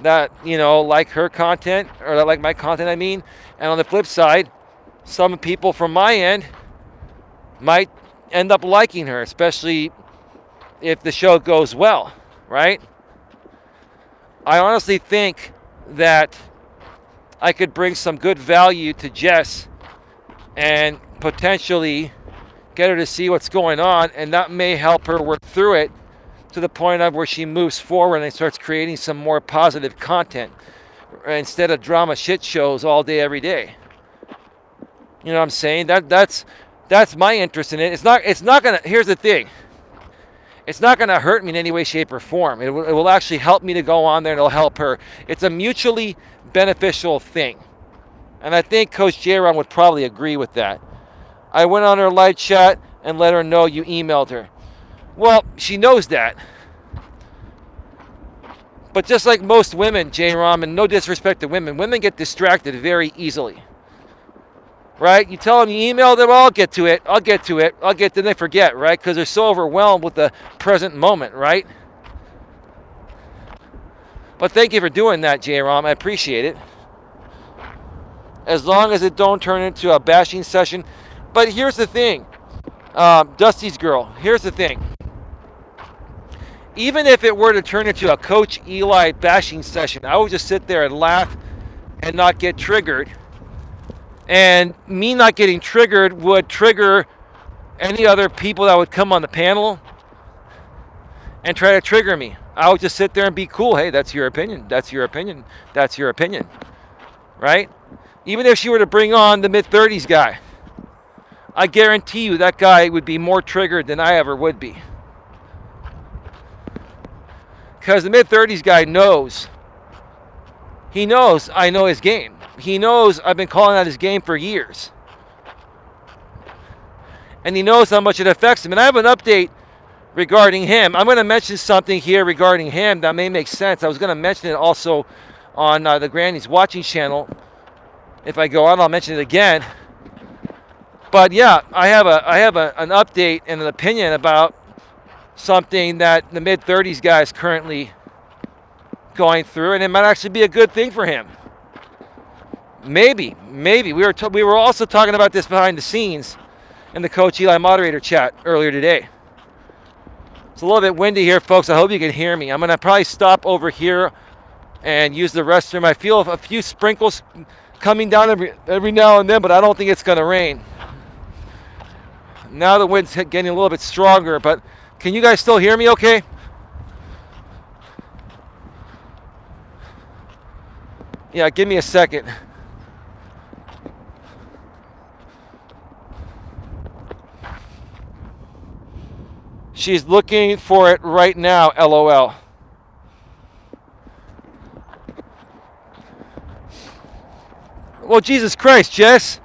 that, you know, like her content, or that like my content, I mean. And on the flip side, some people from my end might end up liking her, especially if the show goes well, right? I honestly think that I could bring some good value to Jess and potentially get her to see what's going on, and that may help her work through it to the point of where she moves forward and starts creating some more positive content instead of drama shit shows all day, every day. You know what I'm saying? That's my interest in it. It's not gonna. Here's the thing. It's not going to hurt me in any way, shape, or form. It will actually help me to go on there, and it'll help her. It's a mutually beneficial thing. And I think Coach J-Ron would probably agree with that. I went on her live chat and let her know you emailed her. Well, she knows that. But just like most women, J-Ron, and no disrespect to women, women get distracted very easily. Right? You tell them you emailed them, I'll get to it. Then they forget, right? Because they're so overwhelmed with the present moment, right? But thank you for doing that, J-Rom. I appreciate it. As long as it don't turn into a bashing session. But here's the thing. Dusty's girl, here's the thing. Even if it were to turn into a Coach Eli bashing session, I would just sit there and laugh and not get triggered. And me not getting triggered would trigger any other people that would come on the panel and try to trigger me. I would just sit there and be cool. Hey, that's your opinion. That's your opinion. That's your opinion. Right? Even if she were to bring on the mid-30s guy, I guarantee you that guy would be more triggered than I ever would be. Because the mid-30s guy knows. He knows I know his game. He knows I've been calling out his game for years. And he knows how much it affects him. And I have an update regarding him. I'm going to mention something here regarding him that may make sense. I was going to mention it also on the Granny's Watching channel. If I go on, I'll mention it again. But yeah, I have an update and an opinion about something that the mid-30s guy is currently going through, and it might actually be a good thing for him. Maybe. We were also talking about this behind the scenes in the Coach Eli moderator chat earlier today. It's a little bit windy here, folks. I hope you can hear me. I'm going to probably stop over here and use the restroom. I feel a few sprinkles coming down every now and then, but I don't think it's going to rain. Now the wind's getting a little bit stronger, but can you guys still hear me okay? Yeah, give me a second. She's looking for it right now, LOL. Well, Jesus Christ, Jess.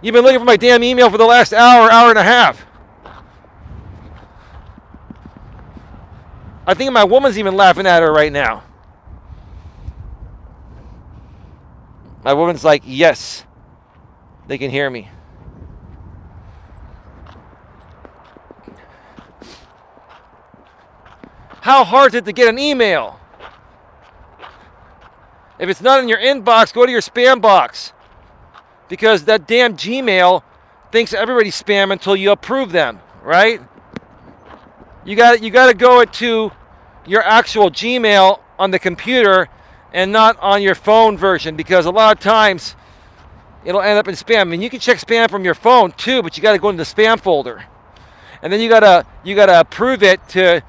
You've been looking for my damn email for the last hour, hour and a half. I think my woman's even laughing at her right now. My woman's like, yes, they can hear me. How hard is it to get an email? If it's not in your inbox, go to your spam box. Because that damn Gmail thinks everybody's spam until you approve them, right? You got to go to your actual Gmail on the computer and not on your phone version, because a lot of times it'll end up in spam. I mean, you can check spam from your phone too, but you got to go into the spam folder, and then you gotta approve it to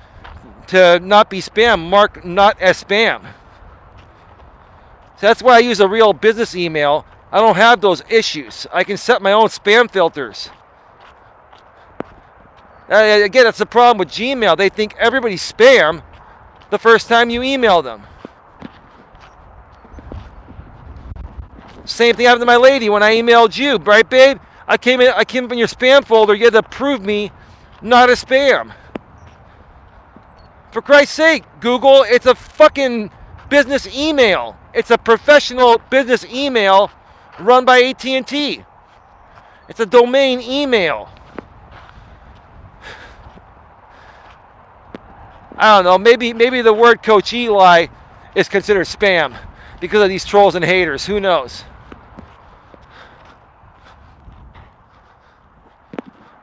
not be spam, mark not as spam. So that's why I use a real business email. I don't have those issues. I can set my own spam filters. Again, that's the problem with Gmail. They think everybody's spam the first time you email them. Same thing happened to my lady when I emailed you, right, babe? I came up in your spam folder. You had to approve me not a spam. For Christ's sake, Google, it's a fucking business email. It's a professional business email run by AT&T. It's a domain email. I don't know, maybe the word Coach Eli is considered spam because of these trolls and haters. Who knows?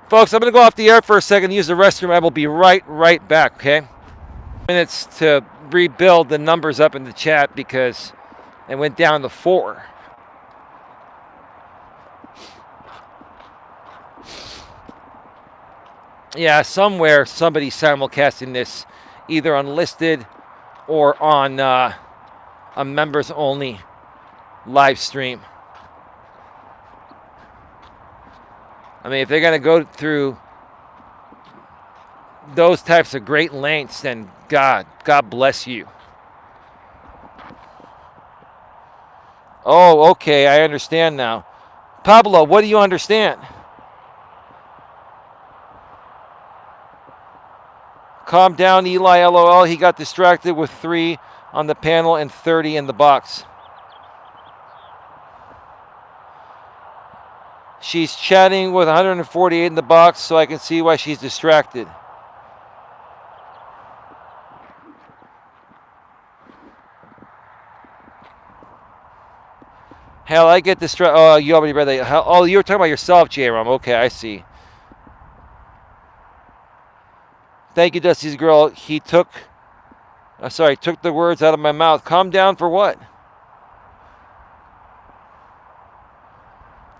Folks, I'm going to go off the air for a second, use the restroom. I will be right back, okay? Minutes to rebuild the numbers up in the chat because it went down to 4. Yeah, somewhere somebody's simulcasting this either unlisted or on a members only live stream. I mean, if they're going to go through those types of great lengths, then God bless you. Oh, okay, I understand now. Pablo, what do you understand? Calm down, Eli, LOL. He got distracted with 3 on the panel and 30 in the box. She's chatting with 148 in the box, so I can see why she's distracted. Hell, I get distracted. Oh, you already read that. Oh, you were talking about yourself, J-Rom. Okay, I see. Thank you, Dusty's girl. He took the words out of my mouth. Calm down for what?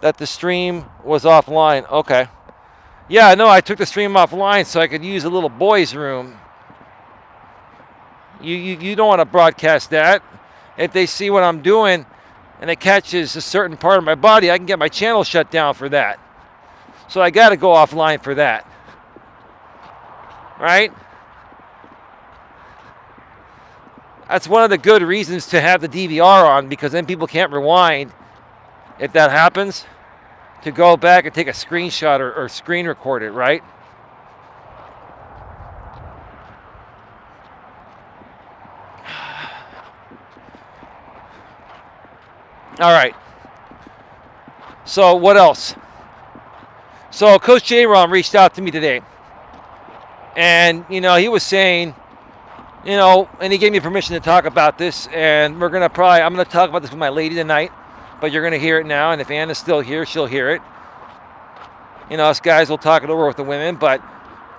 That the stream was offline. Okay. Yeah, no, I took the stream offline so I could use a little boys' room. You don't want to broadcast that. If they see what I'm doing and it catches a certain part of my body, I can get my channel shut down for that. So I got to go offline for that. Right? That's one of the good reasons to have the DVR on, because then people can't rewind if that happens, to go back and take a screenshot or screen record it, right? All right. So what else? So Coach J-Rom reached out to me today. And, he was saying, and he gave me permission to talk about this. And I'm going to talk about this with my lady tonight. But you're going to hear it now. And if Anna's still here, she'll hear it. Us guys will talk it over with the women. But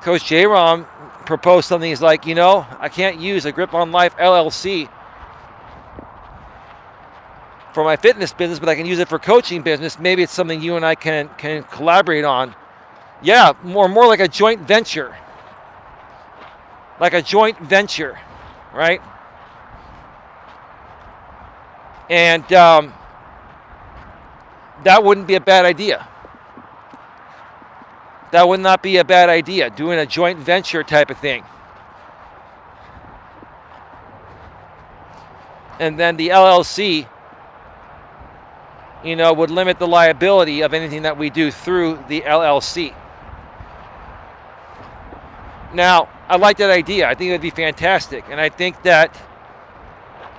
Coach J-Rom proposed something. He's like, I can't use a Grip on Life LLC for my fitness business, but I can use it for coaching business. Maybe it's something you and I can collaborate on. Yeah, more like a joint venture. Like a joint venture, right? And that wouldn't be a bad idea. That would not be a bad idea, doing a joint venture type of thing. And then the LLC would limit the liability of anything that we do through the LLC. Now, I like that idea. I think it would be fantastic. And I think that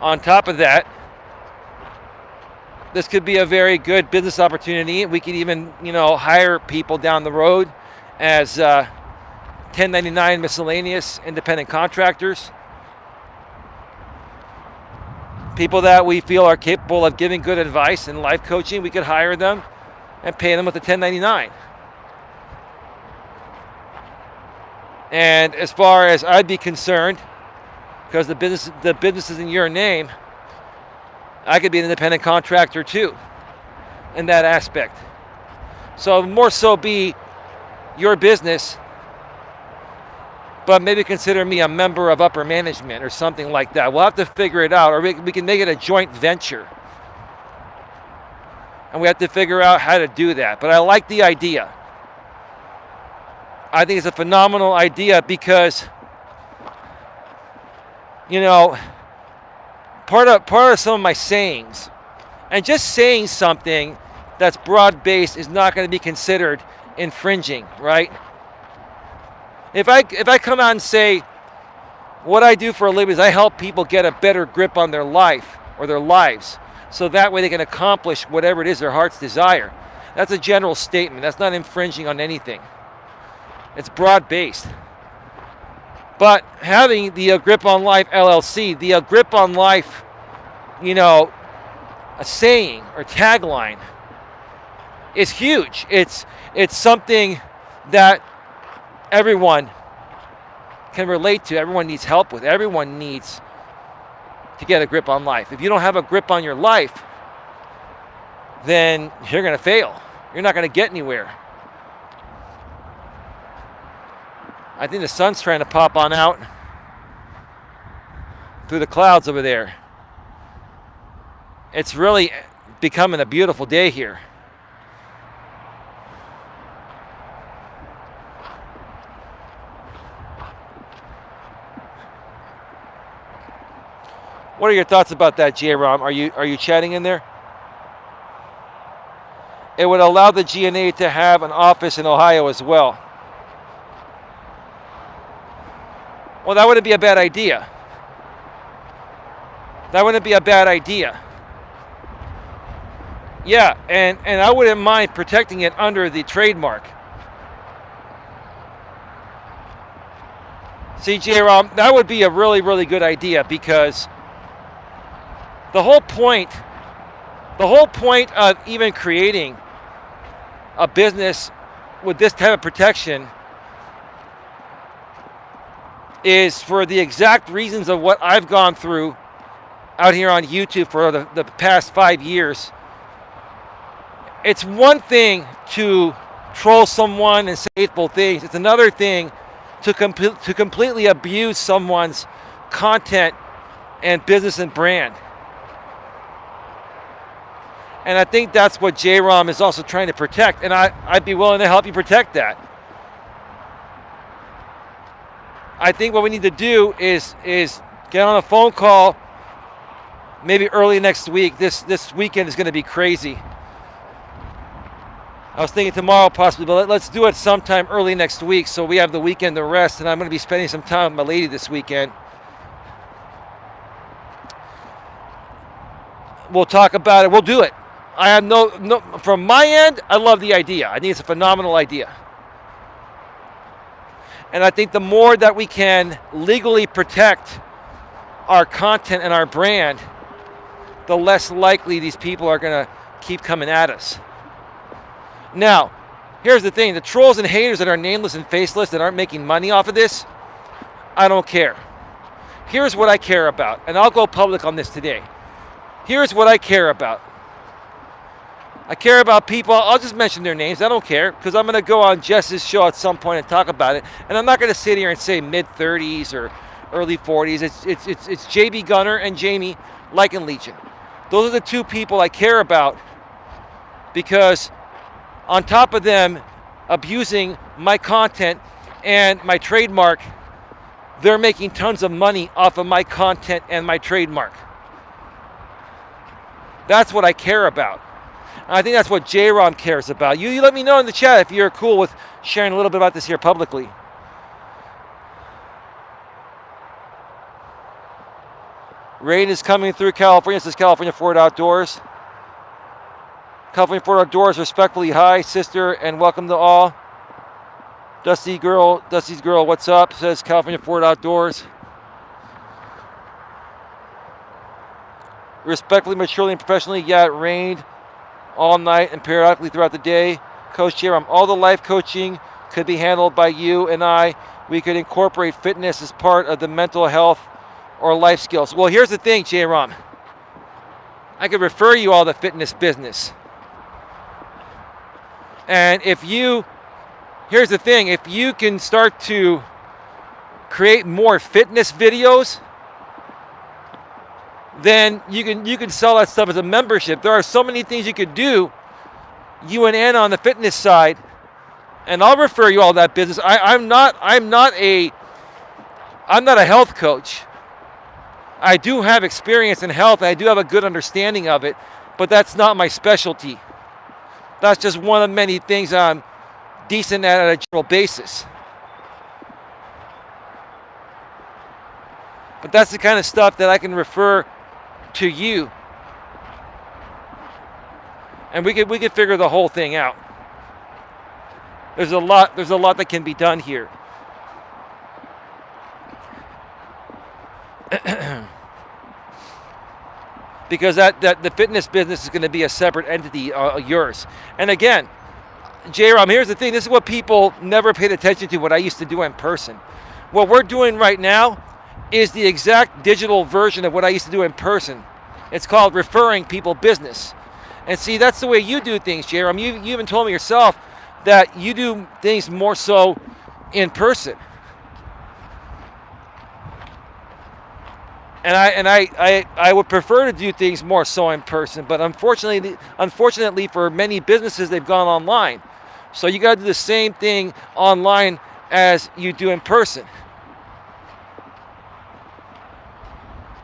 on top of that, this could be a very good business opportunity. We could even, hire people down the road as 1099 miscellaneous independent contractors. People that we feel are capable of giving good advice and life coaching, we could hire them and pay them with a 1099. And as far as I'd be concerned, because the business is in your name, I could be an independent contractor too in that aspect. So more so be your business, but maybe consider me a member of upper management or something like that. We'll have to figure it out, or we can make it a joint venture. And we have to figure out how to do that. But I like the idea. I think it's a phenomenal idea because, part of some of my sayings, and just saying something that's broad-based is not going to be considered infringing, right? If I come out and say, what I do for a living is I help people get a better grip on their life or their lives, so that way they can accomplish whatever it is their heart's desire. That's a general statement. That's not infringing on anything. It's broad-based. But having the Grip on Life LLC, the Grip on Life, a saying or tagline is huge. It's something that everyone can relate to. Everyone needs help with. Everyone needs to get a grip on life. If you don't have a grip on your life, then you're going to fail. You're not going to get anywhere. I think the sun's trying to pop on out through the clouds over there. It's really becoming a beautiful day here. What are your thoughts about that, J-Rom? Are you chatting in there? It would allow the GNA to have an office in Ohio as well. Well, that wouldn't be a bad idea. That wouldn't be a bad idea. Yeah, and I wouldn't mind protecting it under the trademark. See, J-Rom, that would be a really, really good idea, because the whole point of even creating a business with this type of protection is for the exact reasons of what I've gone through out here on YouTube for the past 5 years. It's one thing to troll someone and say hateful things. It's another thing to completely abuse someone's content and business and brand. And I think that's what J-Rom is also trying to protect, and I'd be willing to help you protect that. I think what we need to do is get on a phone call maybe early next week. This weekend is going to be crazy. I was thinking tomorrow possibly, but let's do it sometime early next week so we have the weekend to rest, and I'm going to be spending some time with my lady this weekend. We'll talk about it. We'll do it. I have no from my end, I love the idea. I think it's a phenomenal idea. And I think the more that we can legally protect our content and our brand, the less likely these people are going to keep coming at us. Now, here's the thing. The trolls and haters that are nameless and faceless that aren't making money off of this, I don't care. Here's what I care about, and I'll go public on this today. Here's what I care about. I care about people. I'll just mention their names. I don't care, because I'm going to go on Jess's show at some point and talk about it. And I'm not going to sit here and say mid-30s or early 40s. It's JB Gunner and Jamie Lycan Legion. Those are the two people I care about, because on top of them abusing my content and my trademark, they're making tons of money off of my content and my trademark. That's what I care about. And I think that's what J-Rom cares about. You let me know in the chat if you're cool with sharing a little bit about this here publicly. Rain is coming through California. This is California Ford Outdoors. California Ford Outdoors, respectfully hi, sister, and welcome to all. Dusty's girl, what's up? Says California Ford Outdoors. Respectfully, maturely, and professionally, yeah, it rained all night and periodically throughout the day. Coach J-Rom, all the life coaching could be handled by you and I. We could incorporate fitness as part of the mental health or life skills. Well, here's the thing, J-Rom. I could refer you all to fitness business. And here's the thing, if you can start to create more fitness videos, then you can sell that stuff as a membership. There are so many things you could do, you and Anna on the fitness side, and I'll refer you all that business. I'm not a health coach. I do have experience in health, and I do have a good understanding of it, but that's not my specialty. That's just one of many things I'm decent at a general basis. But that's the kind of stuff that I can refer to you, and we could figure the whole thing out. There's a lot that can be done here. Because that the fitness business is going to be a separate entity, yours. And again, J-Rom, here's the thing. This is what people never paid attention to, what I used to do in person. What we're doing right now is the exact digital version of what I used to do in person. It's called referring people business. And see, that's the way you do things, J-Rom. You even told me yourself that you do things more so in person. And I would prefer to do things more so in person, but unfortunately for many businesses, they've gone online. So you got to do the same thing online as you do in person.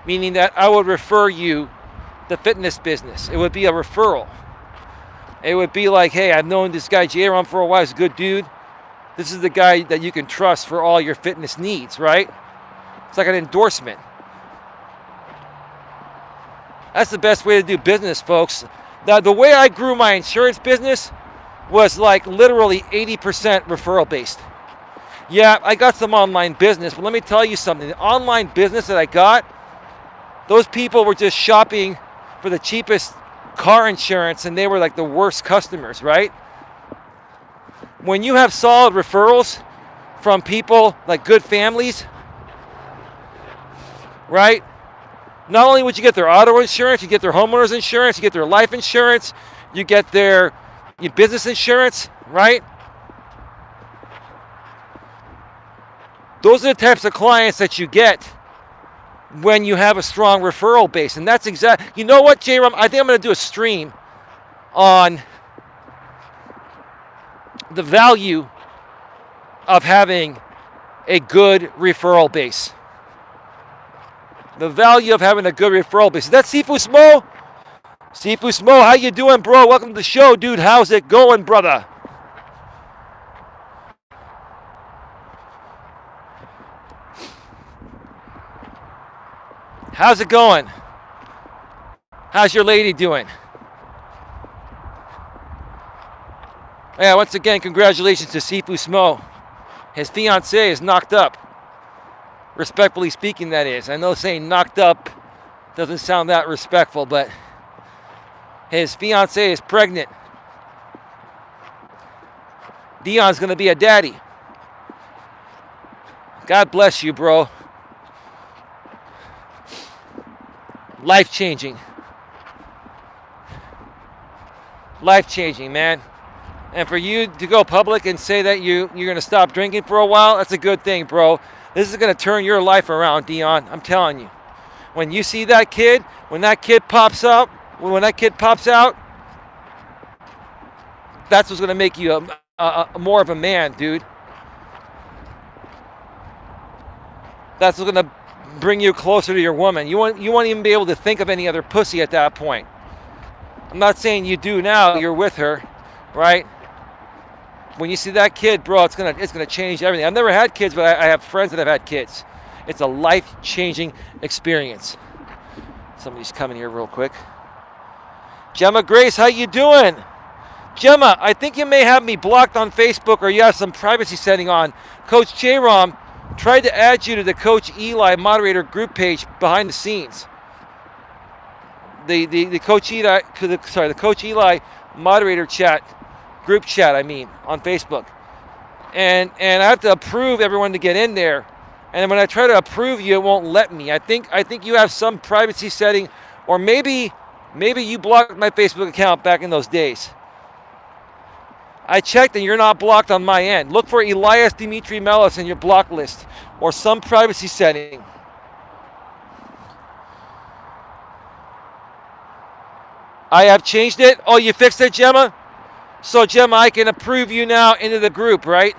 Meaning that I would refer you the fitness business. It would be a referral. It would be like, hey, I've known this guy J-Rom for a while. He's a good dude. This is the guy that you can trust for all your fitness needs, right? It's like an endorsement. That's the best way to do business, folks. Now, the way I grew my insurance business was like literally 80% referral based. Yeah, I got some online business, but let me tell you something. The online business that I got, those people were just shopping for the cheapest car insurance, and they were like the worst customers, right? When you have solid referrals from people like good families, right? Not only would you get their auto insurance, you get their homeowner's insurance, you get their life insurance, you get their business insurance, right? Those are the types of clients that you get when you have a strong referral base. And that's you know what, J-Rom? I think I'm going to do a stream on the value of having a good referral base. The value of having a good referral base. Is that Sifu Smo? Sifu Smo, how you doing, bro? Welcome to the show, dude. How's it going, brother? How's it going? How's your lady doing? Yeah, once again, congratulations to Sifu Smo. His fiancée is knocked up. Respectfully speaking, that is. I know saying knocked up doesn't sound that respectful, but his fiancée is pregnant. Dion's going to be a daddy. God bless you, bro. Life-changing. Life-changing, man. And for you to go public and say that you're going to stop drinking for a while, that's a good thing, bro. This is going to turn your life around, Dion. I'm telling you. When you see that kid, when that kid pops out, that's what's going to make you more of a man, dude. That's what's going to bring you closer to your woman. You won't even be able to think of any other pussy at that point. I'm not saying you do now. You're with her, right? When you see that kid, bro, it's gonna change everything. I've never had kids, but I have friends that have had kids. It's a life-changing experience. Somebody's coming here real quick. Gemma Grace, how you doing? Gemma, I think you may have me blocked on Facebook, or you have some privacy setting on. Coach J-Rom tried to add you to the Coach Eli moderator group page behind the scenes. The Coach Eli, the Coach Eli moderator chat, group chat, on Facebook. And I have to approve everyone to get in there. And when I try to approve you, it won't let me. I think you have some privacy setting, or maybe you blocked my Facebook account back in those days. I checked and you're not blocked on my end. Look for Elias Melas in your block list or some privacy setting. I have changed it. Oh, you fixed it, Gemma? So, Gemma, I can approve you now into the group, right?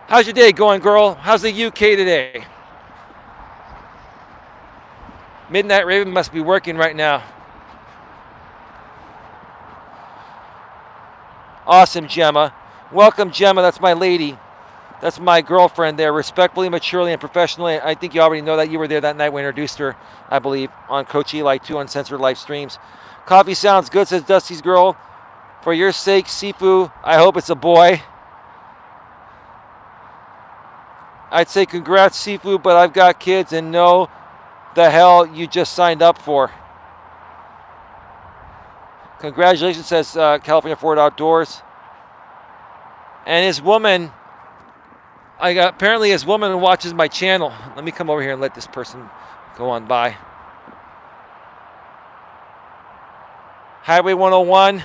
How's your day going, girl? How's the UK today? Midnight Raven must be working right now. Awesome, Gemma. Welcome, Gemma. That's my lady. That's my girlfriend there. Respectfully, maturely, and professionally. I think you already know that. You were there that night when I introduced her, I believe, on Coach Eli 2 Uncensored live streams. Coffee sounds good, says Dusty's girl. For your sake, Sifu, I hope it's a boy. I'd say congrats, Sifu, but I've got kids and know the hell you just signed up for. Congratulations, says California Ford Outdoors. And his woman, apparently his woman watches my channel. Let me come over here and let this person go on by. Highway 101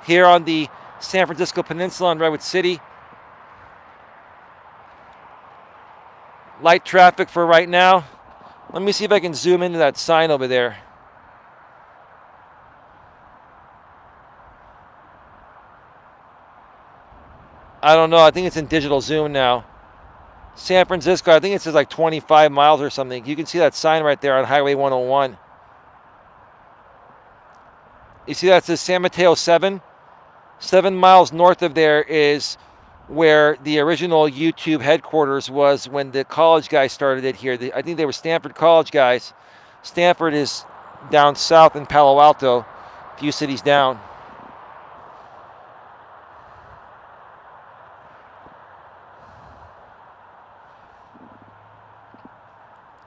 here on the San Francisco Peninsula in Redwood City. Light traffic for right now. Let me see if I can zoom into that sign over there. I don't know. I think it's in digital zoom now. San Francisco, I think it says like 25 miles or something. You can see that sign right there on Highway 101. You see that it says San Mateo 7? 7 miles north of there is where the original YouTube headquarters was when the college guys started it here. I think they were Stanford college guys. Stanford is down south in Palo Alto, a few cities down.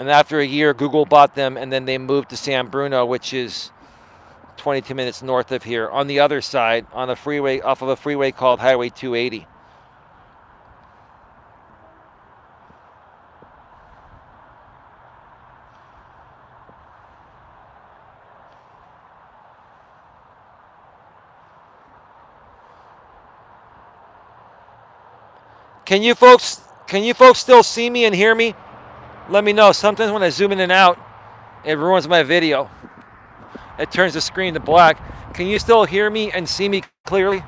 And after a year, Google bought them, and then they moved to San Bruno, which is 22 minutes north of here, on the other side, on a freeway, off of a freeway called Highway 280. Can you folks still see me and hear me? Let me know. Sometimes when I zoom in and out, it ruins my video. It turns the screen to black. Can you still hear me and see me clearly?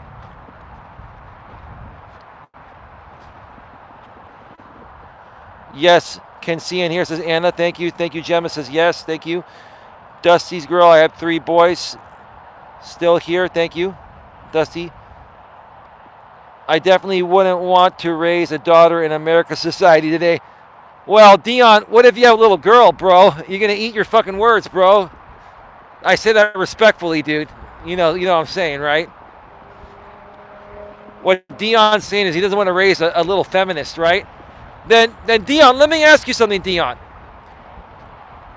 Yes, can see and hear, says Anna. Thank you. Thank you, Gemma says yes. Thank you. Dusty's girl, I have 3 boys. Still here. Thank you, Dusty. I definitely wouldn't want to raise a daughter in American society today. Well, Dion, what if you have a little girl, bro? You're going to eat your fucking words, bro. I say that respectfully, dude. You know what I'm saying, right? What Dion's saying is he doesn't want to raise a little feminist, right? Then Dion, let me ask you something, Dion.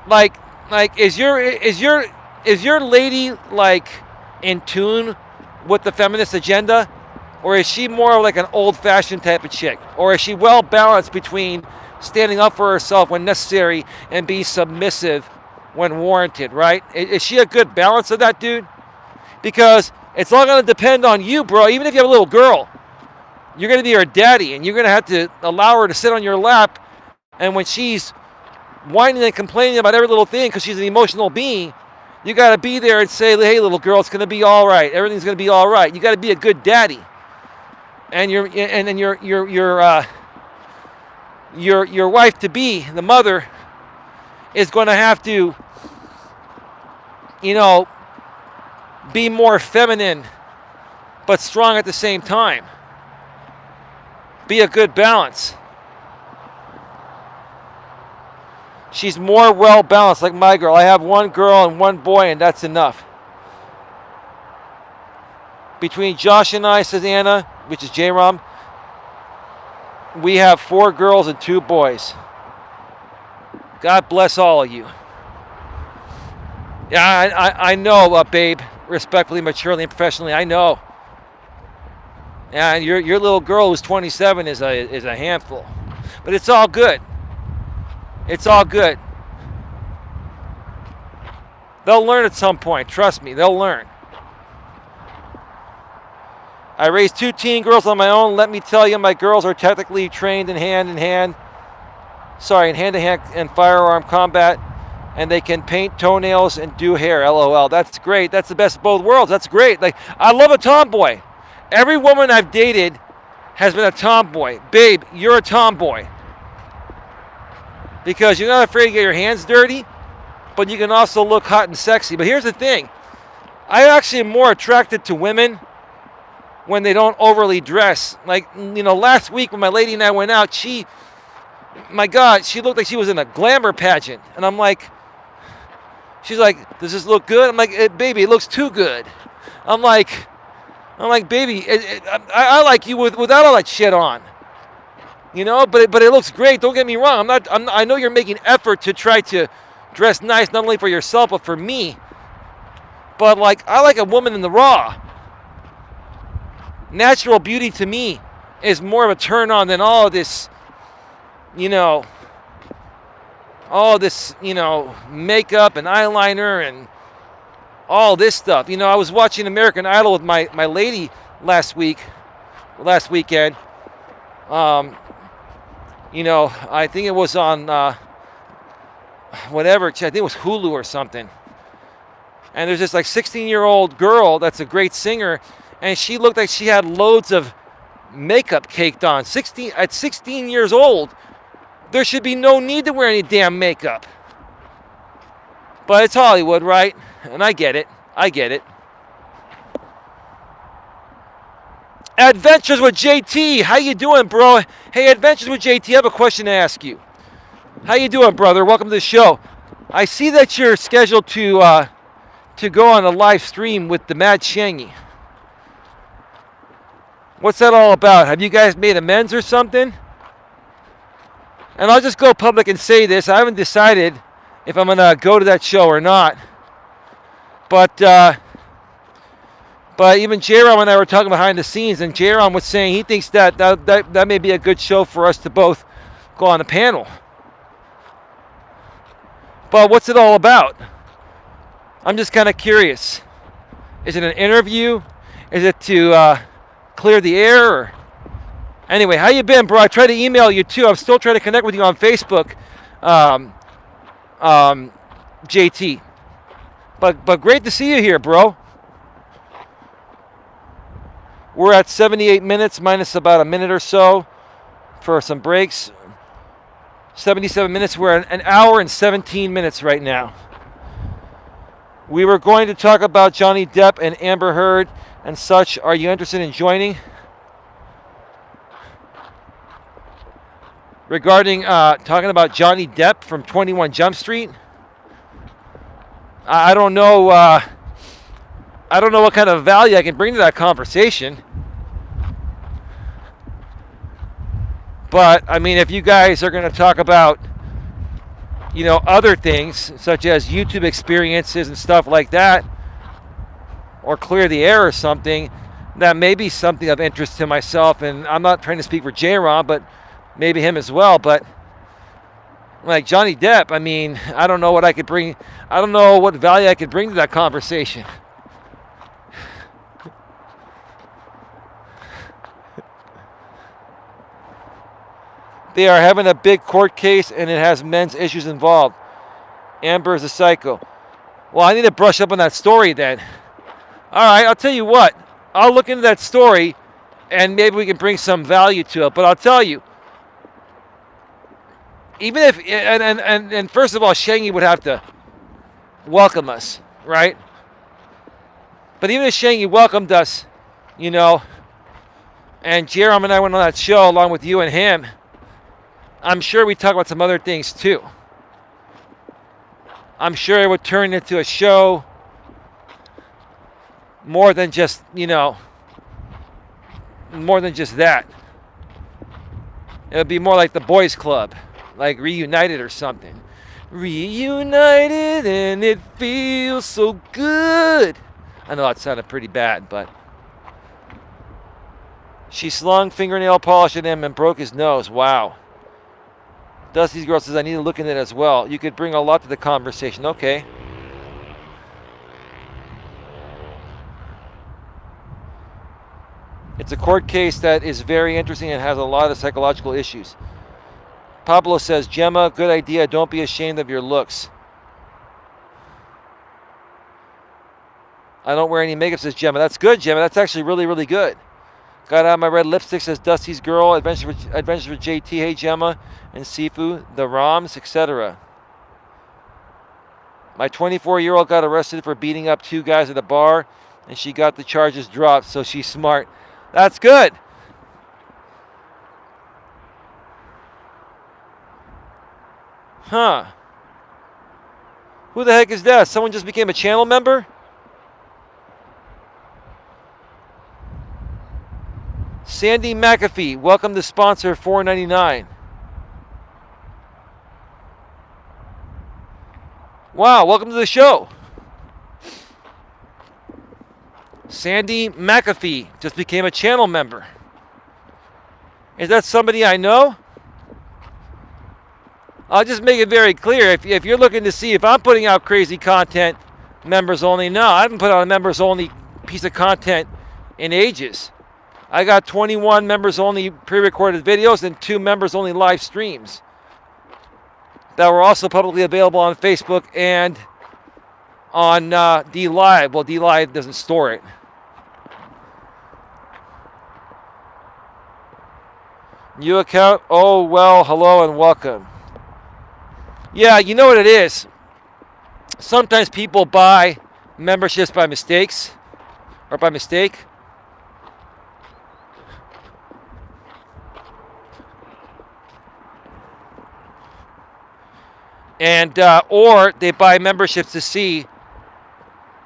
Like is your lady like in tune with the feminist agenda? Or is she more like an old-fashioned type of chick? Or is she well-balanced between standing up for herself when necessary and being submissive when warranted, right? Is she a good balance of that, dude? Because it's all going to depend on you, bro. Even if you have a little girl, you're going to be her daddy, and you're going to have to allow her to sit on your lap. And when she's whining and complaining about every little thing because she's an emotional being, you got to be there and say, hey, little girl, it's going to be all right. Everything's going to be all right. You got to be a good daddy. And your wife to be, the mother, is going to have to you know, be more feminine but strong at the same time. Be a good balance. She's more well balanced like my girl. I have one girl and one boy, and that's enough. Between Josh and I, says Anna, which is J-Rom, we have 4 girls and 2 boys. God bless all of you. Yeah, I know, babe, respectfully, maturely, and professionally, I know. Yeah, and your little girl who's 27 is a handful. But it's all good. It's all good. They'll learn at some point. Trust me, they'll learn. I raised 2 teen girls on my own. Let me tell you, my girls are technically trained in hand-to-hand and firearm combat, and they can paint toenails and do hair. LOL. That's great. That's the best of both worlds. That's great. Like, I love a tomboy. Every woman I've dated has been a tomboy. Babe, you're a tomboy. Because you're not afraid to get your hands dirty, but you can also look hot and sexy. But here's the thing. I actually am more attracted to women when they don't overly dress. Like, you know, last week when my lady and I went out, my God, she looked like she was in a glamour pageant. And I'm like, she's like, does this look good? I'm like, baby, it looks too good. I'm like, baby, I like you without all that shit on. You know, but it looks great. Don't get me wrong. I know you're making effort to try to dress nice, not only for yourself, but for me. But like, I like a woman in the raw. Natural beauty to me is more of a turn on than all this, makeup and eyeliner and all this stuff. You know, I was watching American Idol with my lady last weekend. I think it was on whatever. I think it was Hulu or something. And there's this like 16-year-old girl that's a great singer, and she looked like she had loads of makeup caked on. At 16 years old, there should be no need to wear any damn makeup. But it's Hollywood, right? And I get it. Adventures with JT. How you doing, bro? Hey, Adventures with JT, I have a question to ask you. How you doing, brother? Welcome to the show. I see that you're scheduled to go on a live stream with the Mad Shangy. What's that all about? Have you guys made amends or something? And I'll just go public and say this. I haven't decided if I'm going to go to that show or not. But even J-Rom and I were talking behind the scenes, and J-Rom was saying he thinks that may be a good show for us to both go on a panel. But what's it all about? I'm just kind of curious. Is it an interview? Is it to clear the air? Or... Anyway, how you been, bro? I tried to email you too. I'm still trying to connect with you on Facebook, JT. But great to see you here, bro. We're at 78 minutes minus about a minute or so for some breaks. 77 minutes. We're at an hour and 17 minutes right now. We were going to talk about Johnny Depp and Amber Heard and such. Are you interested in joining? Regarding talking about Johnny Depp from 21 Jump Street. I don't know what kind of value I can bring to that conversation. But, I mean, if you guys are going to talk about, other things, such as YouTube experiences and stuff like that, or clear the air or something, that may be something of interest to myself. And I'm not trying to speak for J-Ron, but maybe him as well. But, like Johnny Depp, I mean, I don't know what I could bring. I don't know what value I could bring to that conversation. They are having a big court case, and it has men's issues involved. Amber is a psycho. Well, I need to brush up on that story then. All right, I'll tell you what. I'll look into that story, and maybe we can bring some value to it. But I'll tell you, even if, and first of all, Shangy would have to welcome us, right? But even if Shangy welcomed us, you know, and Jerome and I went on that show along with you and him, I'm sure we talk about some other things too. I'm sure it would turn into a show more than just, you know, more than just that. It would be more like the boys club, like Reunited or something. Reunited and it feels so good. I know that sounded pretty bad, but she slung fingernail polish at him and broke his nose. Wow. Dusty's girl says, I need to look into it as well. You could bring a lot to the conversation. Okay. It's a court case that is very interesting and has a lot of psychological issues. Pablo says, Gemma, good idea. Don't be ashamed of your looks. I don't wear any makeup, says Gemma. That's good, Gemma. That's actually really, really good. Got out my red lipstick, says Dusty's girl. Adventure for JT. Hey, Gemma and Sifu. The ROMs, etc. My 24-year-old got arrested for beating up 2 guys at a bar, and she got the charges dropped, so she's smart. That's good. Huh. Who the heck is that? Someone just became a channel member? Sandy McAfee, welcome to sponsor $4.99. Wow, welcome to the show. Sandy McAfee just became a channel member. Is that somebody I know? I'll just make it very clear. If you're looking to see if I'm putting out crazy content, members only, no, I haven't put out a members only piece of content in ages. I got 21 members only pre-recorded videos and 2 members only live streams that were also publicly available on Facebook and on DLive. Well, DLive doesn't store it. New account? Oh, well, hello and welcome. Yeah, you know what it is. Sometimes people buy memberships by mistake. And or they buy memberships to see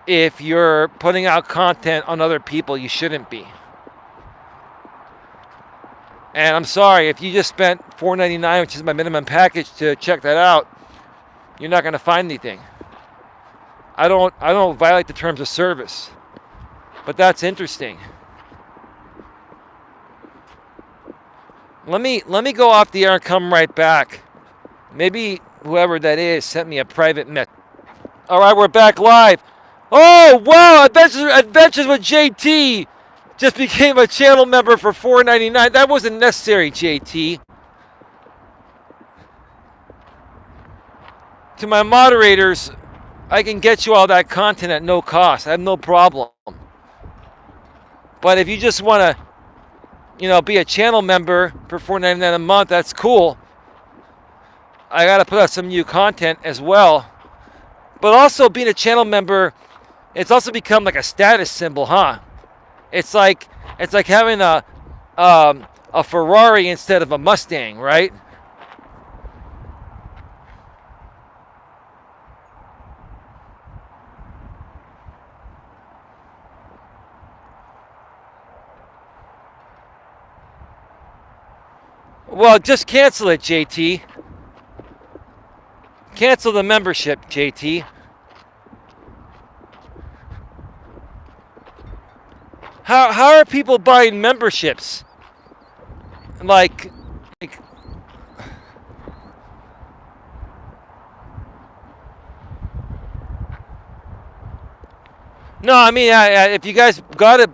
if you're putting out content on other people you shouldn't be. And I'm sorry, if you just spent $4.99, which is my minimum package, to check that out, you're not going to find anything. I don't violate the terms of service, but that's interesting. Let me go off the air and come right back. Maybe whoever that is sent me a private message. All right, we're back live. Oh, wow, Adventures with JT just became a channel member for $4.99. That wasn't necessary, JT. To my moderators, I can get you all that content at no cost. I have no problem. But if you just want to, be a channel member for $4.99 a month, that's cool. I got to put out some new content as well. But also being a channel member, it's also become like a status symbol, huh? It's like having a Ferrari instead of a Mustang, right? Well, just cancel it, JT. Cancel the membership, JT. How are people buying memberships? Like no, I mean, if you guys got it,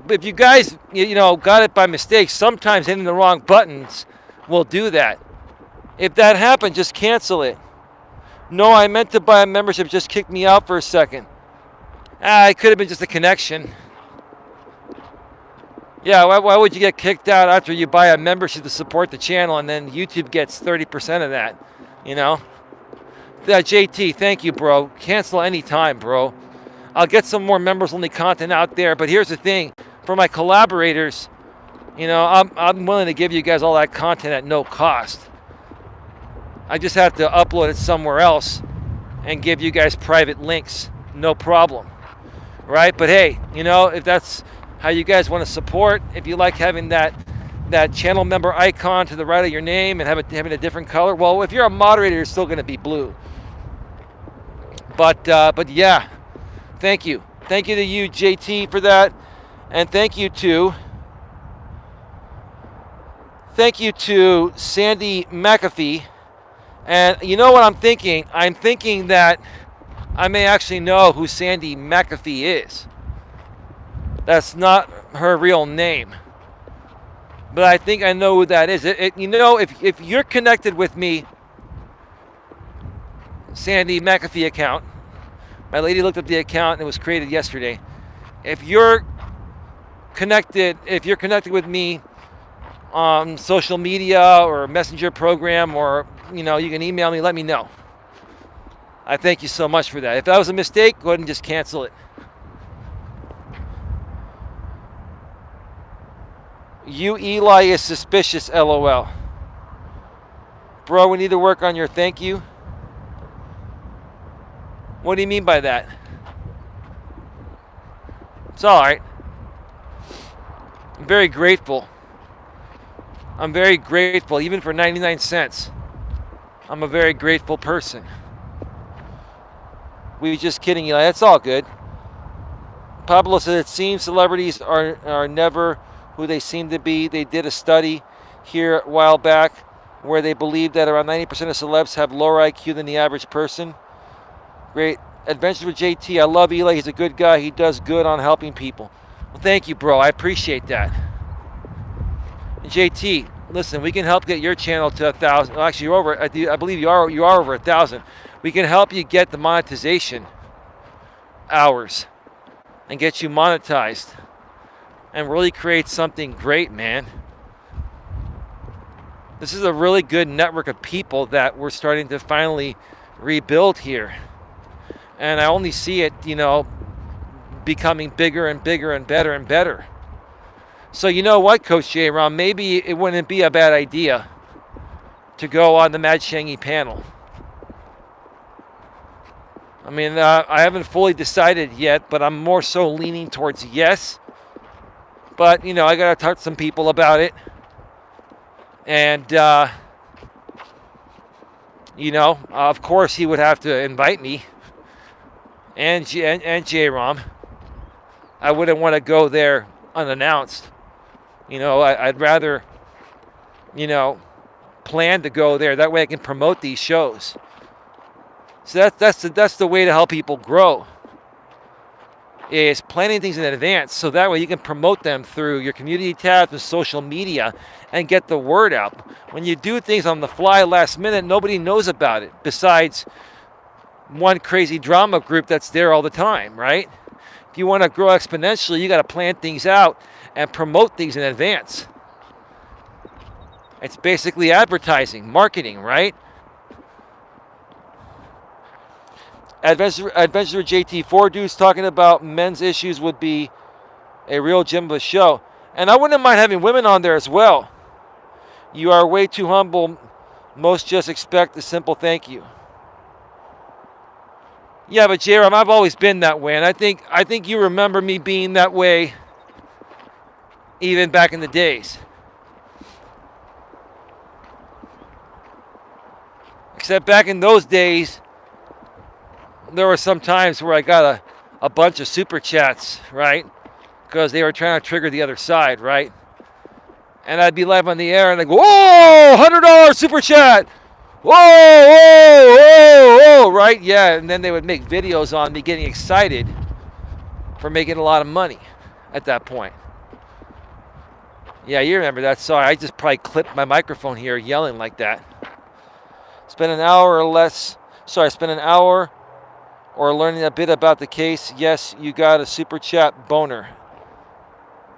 got it by mistake, sometimes hitting the wrong buttons will do that. If that happened, just cancel it. No, I meant to buy a membership, just kicked me out for a second. It could have been just a connection. Yeah, why would you get kicked out after you buy a membership to support the channel and then YouTube gets 30% of that, JT, thank you, bro. Cancel any time, bro. I'll get some more members-only content out there. But here's the thing. For my collaborators, I'm willing to give you guys all that content at no cost. I just have to upload it somewhere else and give you guys private links. No problem. Right? But hey, if that's how you guys want to support, if you like having that channel member icon to the right of your name and having a different color, well, if you're a moderator, it's still going to be blue. But yeah, thank you to you, JT, for that, and thank you to Sandy McAfee. And you know what I'm thinking? I'm thinking that I may actually know who Sandy McAfee is. That's not her real name, but I think I know who that is. If you're connected with me, Sandy McAfee account, my lady looked up the account and it was created yesterday. If you're connected with me on social media or messenger program, or you can email me, let me know. I thank you so much for that. If that was a mistake, go ahead and just cancel it. You, Eli, is suspicious, LOL. Bro, we need to work on your thank you. What do you mean by that? It's all right. I'm very grateful. Even for 99 cents. I'm a very grateful person. We just kidding, Eli. That's all good. Pablo said it seems celebrities are never who they seem to be. They did a study here a while back where they believe that around 90% of celebs have lower IQ than the average person. Great. Adventure with JT. I love Eli. He's a good guy. He does good on helping people. Well, thank you, bro. I appreciate that. And JT, listen, we can help get your channel to 1,000. Well, actually, you're over. I believe you are over 1,000. We can help you get the monetization hours and get you monetized and really create something great, man. This is a really good network of people that we're starting to finally rebuild here. And I only see it, becoming bigger and bigger and better and better. So you know what, Coach J. Ron, maybe it wouldn't be a bad idea to go on the Mad Shangy panel. I mean, I haven't fully decided yet, but I'm more so leaning towards yes. But, I got to talk to some people about it. And, of course he would have to invite me and J-Rom. I wouldn't want to go there unannounced. I'd rather, plan to go there. That way I can promote these shows. So that's the way to help people grow, is planning things in advance, so that way you can promote them through your community tabs and social media and get the word out. When you do things on the fly last minute, nobody knows about it besides one crazy drama group that's there all the time, right? If you want to grow exponentially, you got to plan things out and promote things in advance. It's basically advertising, marketing, right? Adventure with JT, 4 dudes talking about men's issues would be a real gem of a show. And I wouldn't mind having women on there as well. You are way too humble. Most just expect a simple thank you. Yeah, but J-Ram, I've always been that way. And I think you remember me being that way even back in the days. Except back in those days, there were some times where I got a bunch of super chats, right? Because they were trying to trigger the other side, right? And I'd be live on the air and they'd go, whoa, $100 super chat. Whoa, whoa, whoa, whoa, right? Yeah, and then they would make videos on me getting excited for making a lot of money at that point. Yeah, you remember that. Sorry, I just probably clipped my microphone here yelling like that. Spend an hour or learning a bit about the case. Yes, you got a super chat boner.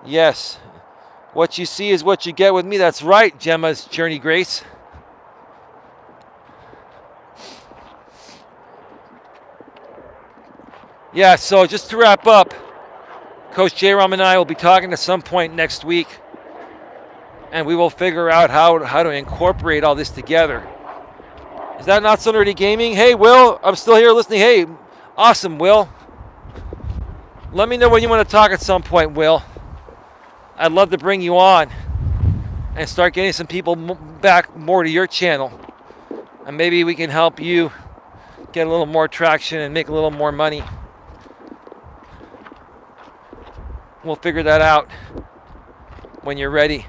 Yes. What you see is what you get with me. That's right, Gemma's Journey Grace. Yeah, so just to wrap up, Coach J-Ram and I will be talking at some point next week, and we will figure out how to incorporate all this together. Is that not so nerdy gaming? Hey, Will, I'm still here listening. Hey, awesome, Will. Let me know when you want to talk at some point, Will. I'd love to bring you on and start getting some people back more to your channel. And maybe we can help you get a little more traction and make a little more money. We'll figure that out when you're ready.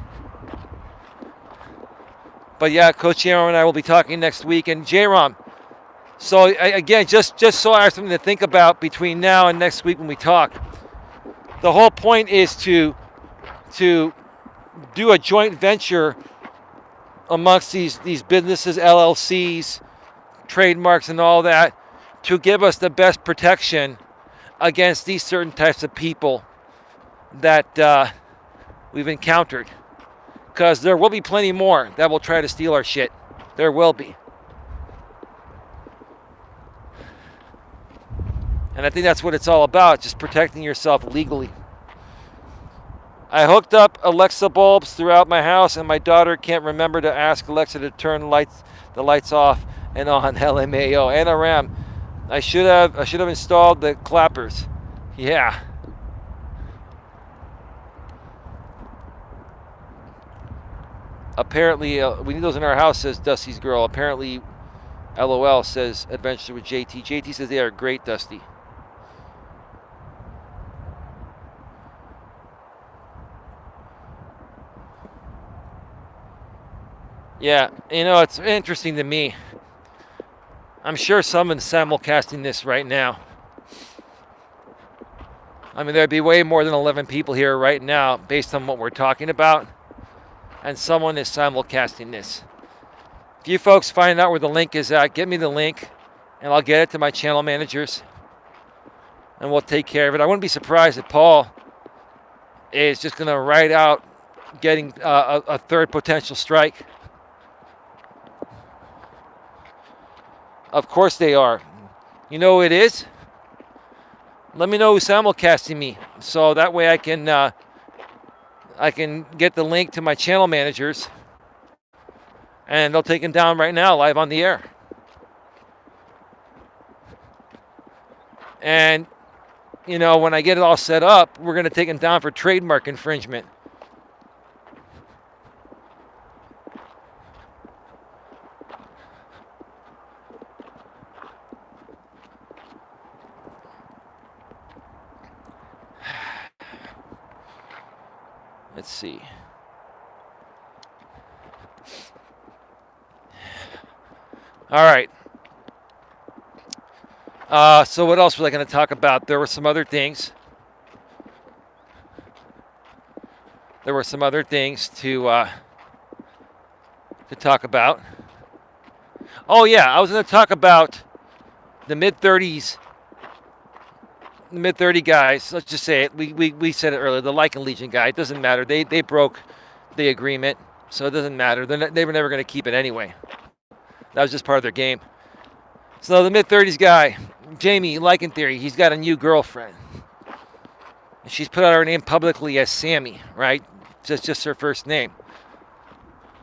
But yeah, Coach Aaron and I will be talking next week. And J-Rom, so again, just so I have something to think about between now and next week when we talk. The whole point is to do a joint venture amongst these businesses, LLCs, trademarks, and all that, to give us the best protection against these certain types of people that we've encountered. Because there will be plenty more that will try to steal our shit. There will be. And I think that's what it's all about, just protecting yourself legally. I hooked up Alexa bulbs throughout my house, and my daughter can't remember to ask Alexa to turn the lights off and on. LMAO. Anna Ram, I should have installed the clappers. Yeah. Apparently, we need those in our house, says Dusty's girl. Apparently, LOL, says Adventure with JT. JT says they are great, Dusty. Yeah, you know, it's interesting to me. I'm sure someone's simulcasting this right now. I mean, there'd be way more than 11 people here right now based on what we're talking about. And someone is simulcasting this. If you folks find out where the link is at, get me the link, and I'll get it to my channel managers, and we'll take care of it. I wouldn't be surprised if Paul is just going to write out getting a third potential strike. Of course they are. You know who it is? Let me know who's simulcasting me, so that way I can get the link to my channel managers, and they'll take him down right now, live on the air. And, you know, when I get it all set up, we're going to take him down for trademark infringement. Let's see. All right. So what else was I going to talk about? There were some other things. There were some other things to talk about. Oh yeah, I was going to talk about the mid-30s. The mid-30 guys, let's just say it. We said it earlier. The Lycan Legion guy. It doesn't matter. They broke the agreement, so it doesn't matter. They were never going to keep it anyway. That was just part of their game. So the mid-30s guy, Jamie, Lycan Theory, he's got a new girlfriend. She's put out her name publicly as Sammy, right? Just her first name.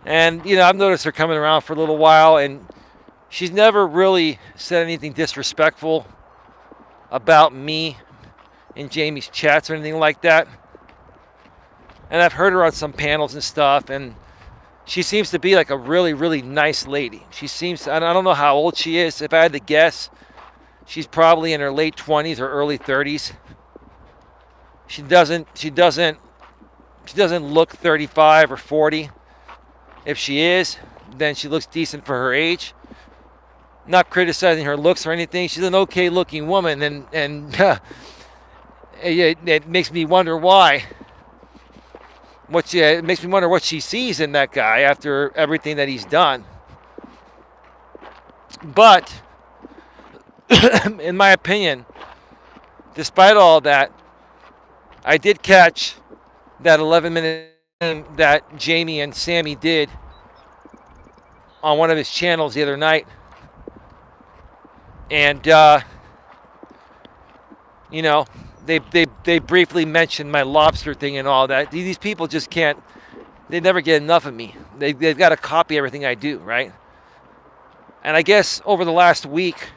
And, you know, I've noticed her coming around for a little while, and she's never really said anything disrespectful about me in Jamie's chats or anything like that. And I've heard her on some panels and stuff, and she seems to be like a really, really nice lady. She seems, I don't know how old she is. If I had to guess, she's probably in her late 20s or early 30s. She doesn't look 35 or 40. If she is, then she looks decent for her age. Not criticizing her looks or anything. She's an okay looking woman, and it makes me wonder why. It makes me wonder what she sees in that guy after everything that he's done. But in my opinion, despite all that, I did catch that 11-minute game that Jamie and Sammy did on one of his channels the other night. And You know, they briefly mentioned my lobster thing and all that. These people just can't. They never get enough of me. They've got to copy everything I do, right? And I guess over the last week,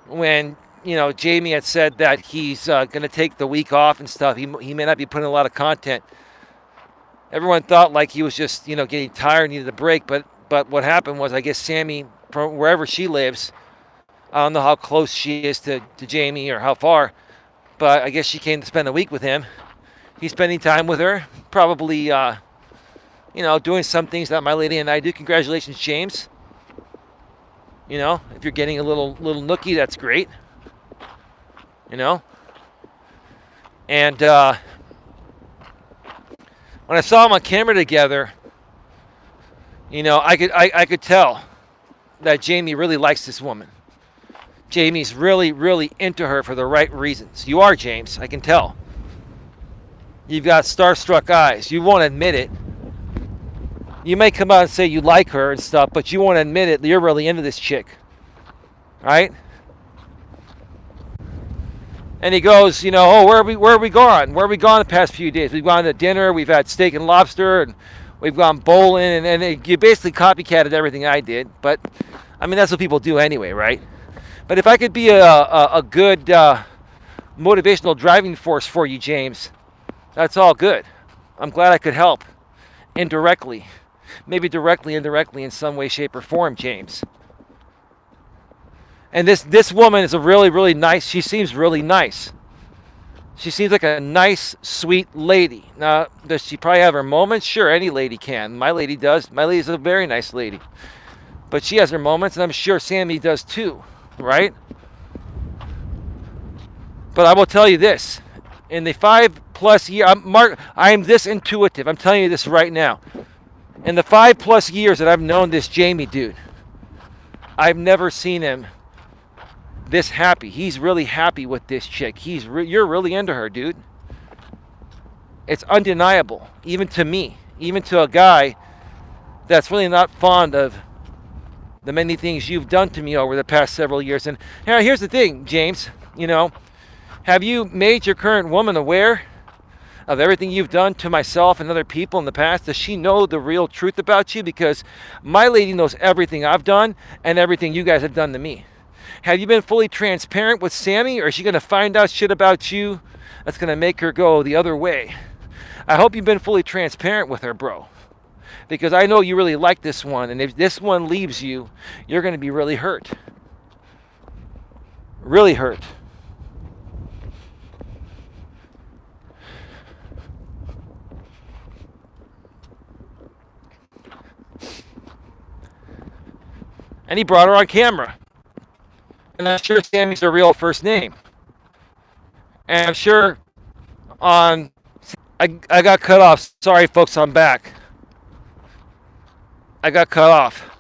when Jamie had said that he's going to take the week off and stuff, he may not be putting a lot of content. Everyone thought like he was just getting tired, needed a break. But what happened was, I guess Sammy, from wherever she lives, I don't know how close she is to Jamie or how far, but I guess she came to spend a week with him. He's spending time with her, probably doing some things that my lady and I do. Congratulations, James. If you're getting a little nookie, that's great. And when I saw them on camera together, I could tell that Jamie really likes this woman. Jamie's really, really into her for the right reasons. You are, James. I can tell. You've got starstruck eyes. You won't admit it. You may come out and say you like her and stuff, but you won't admit it. You're really into this chick. Right? And he goes, oh, where are we gone? Where have we gone the past few days? We've gone to dinner. We've had steak and lobster, and we've gone bowling. And you basically copycatted everything I did. But, I mean, that's what people do anyway, right? But if I could be a good motivational driving force for you, James, that's all good. I'm glad I could help. Indirectly. Maybe directly, indirectly, in some way, shape, or form, James. And this woman is a really, really nice, she seems really nice. She seems like a nice, sweet lady. Now, does she probably have her moments? Sure, any lady can. My lady does. My lady's a very nice lady. But she has her moments, and I'm sure Sammy does too, right? But I will tell you this. In the 5+ year, I'm this intuitive. I'm telling you this right now. In the 5+ years that I've known this Jamie dude, I've never seen him this happy. He's really happy with this chick. You're really into her, dude. It's undeniable, even to me, even to a guy that's really not fond of the many things you've done to me over the past several years. And here's the thing, James. Have you made your current woman aware of everything you've done to myself and other people in the past? Does she know the real truth about you? Because my lady knows everything I've done and everything you guys have done to me. Have you been fully transparent with Sammy, or is she going to find out shit about you that's going to make her go the other way? I hope you've been fully transparent with her, bro. Because I know you really like this one, and if this one leaves you, you're going to be really hurt. Really hurt. And he brought her on camera. And I'm sure Sammy's her real first name. And I'm sure I got cut off. Sorry, folks, I'm back. I got cut off.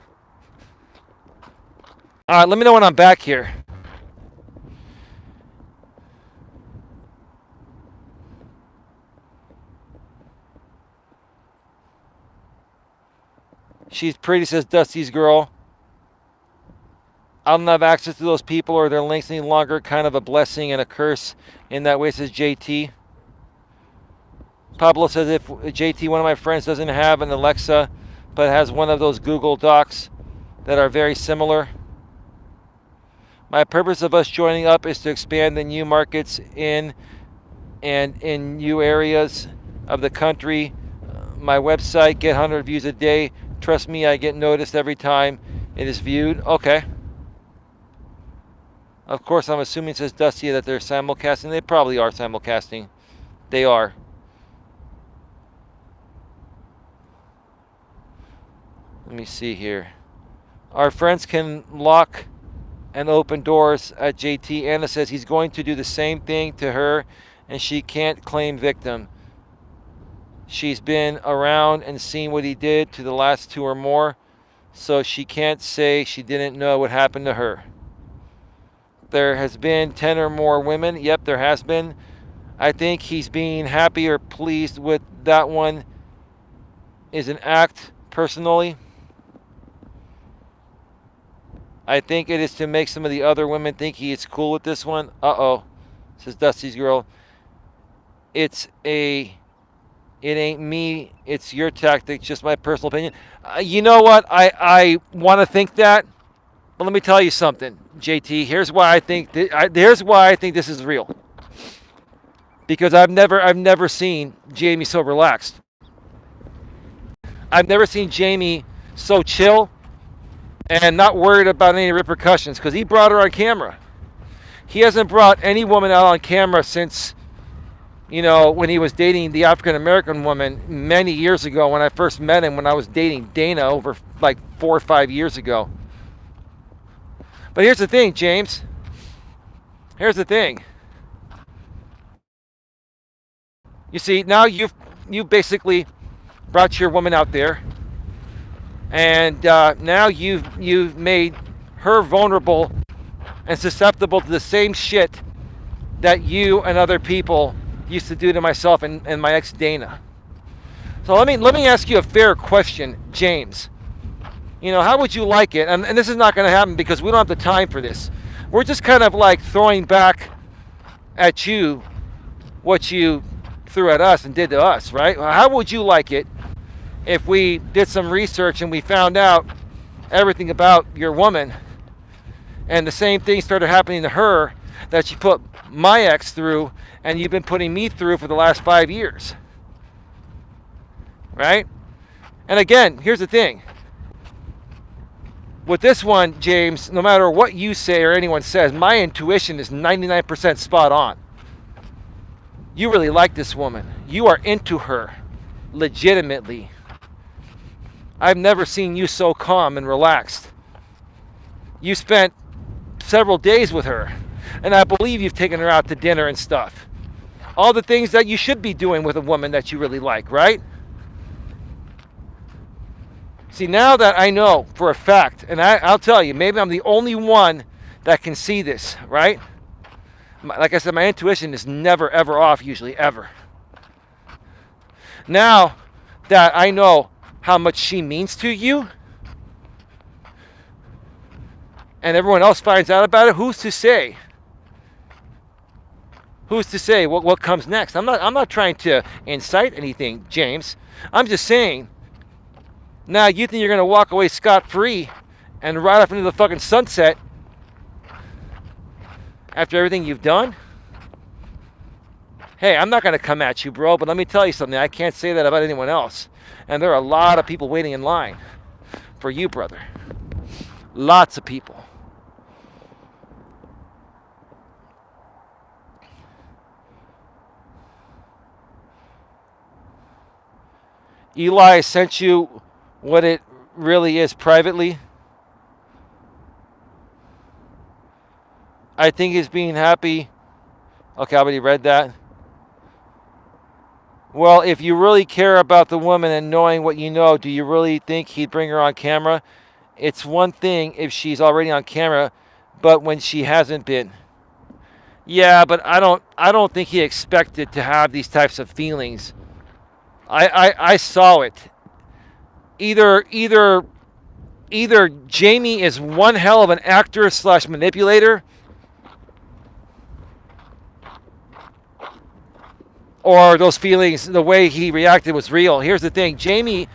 All right, let me know when I'm back here. She's pretty, says Dusty's girl. I don't have access to those people or their links any longer. Kind of a blessing and a curse in that way, says JT. Pablo says if JT, one of my friends, doesn't have an Alexa but has one of those Google Docs that are very similar. My purpose of us joining up is to expand the new markets in new areas of the country. My website, get 100 views a day. Trust me, I get noticed every time it is viewed. Okay. Of course, I'm assuming, says Dusty, that they're simulcasting. They probably are simulcasting. They are. Let me see here. Our friends can lock and open doors at JT. Anna says he's going to do the same thing to her, and she can't claim victim. She's been around and seen what he did to the last two or more, so she can't say she didn't know what happened to her. There has been 10 or more women. Yep, there has been. I think he's being happy or pleased with that one is an act, personally. I think it is to make some of the other women think he is cool with this one. Uh-oh. Says Dusty's girl. It ain't me. It's your tactic. Just my personal opinion. You know what? I want to think that, but let me tell you something, JT. Here's why I think here's why I think this is real. Because I've never seen Jamie so relaxed. I've never seen Jamie so chill and not worried about any repercussions, because he brought her on camera. He hasn't brought any woman out on camera since, when he was dating the African American woman many years ago, when I first met him, when I was dating Dana over like 4 or 5 years ago. But here's the thing, James. Here's the thing. You see, now you basically brought your woman out there, and now you've made her vulnerable and susceptible to the same shit that you and other people used to do to myself and my ex Dana. So let me ask you a fair question, James. How would you like it? And this is not going to happen because we don't have the time for this. We're just kind of like throwing back at you what you threw at us and did to us, right? How would you like it if we did some research and we found out everything about your woman, and the same thing started happening to her that she put my ex through and you've been putting me through for the last 5 years, right? And again, here's the thing. With this one, James, no matter what you say or anyone says, my intuition is 99% spot on. You really like this woman. You are into her, legitimately. I've never seen you so calm and relaxed. You spent several days with her, and I believe you've taken her out to dinner and stuff. All the things that you should be doing with a woman that you really like, right? See, now that I know for a fact, and I'll tell you, maybe I'm the only one that can see this, right? Like I said, my intuition is never, ever off, usually, ever. Now that I know how much she means to you, and everyone else finds out about it, who's to say? Who's to say what comes next? I'm not trying to incite anything, James. I'm just saying, now you think you're going to walk away scot-free and ride off into the fucking sunset after everything you've done? Hey, I'm not going to come at you, bro, but let me tell you something. I can't say that about anyone else. And there are a lot of people waiting in line for you, brother. Lots of people. Eli sent you what it really is privately. I think he's being happy. Okay, I already read that. Well, if you really care about the woman and knowing what you know, do you really think he'd bring her on camera? It's one thing if she's already on camera, but when she hasn't been. Yeah, but I don't think he expected to have these types of feelings. I saw it. Either Jamie is one hell of an actor / manipulator, or those feelings, the way he reacted was real. Here's the thing. Jamie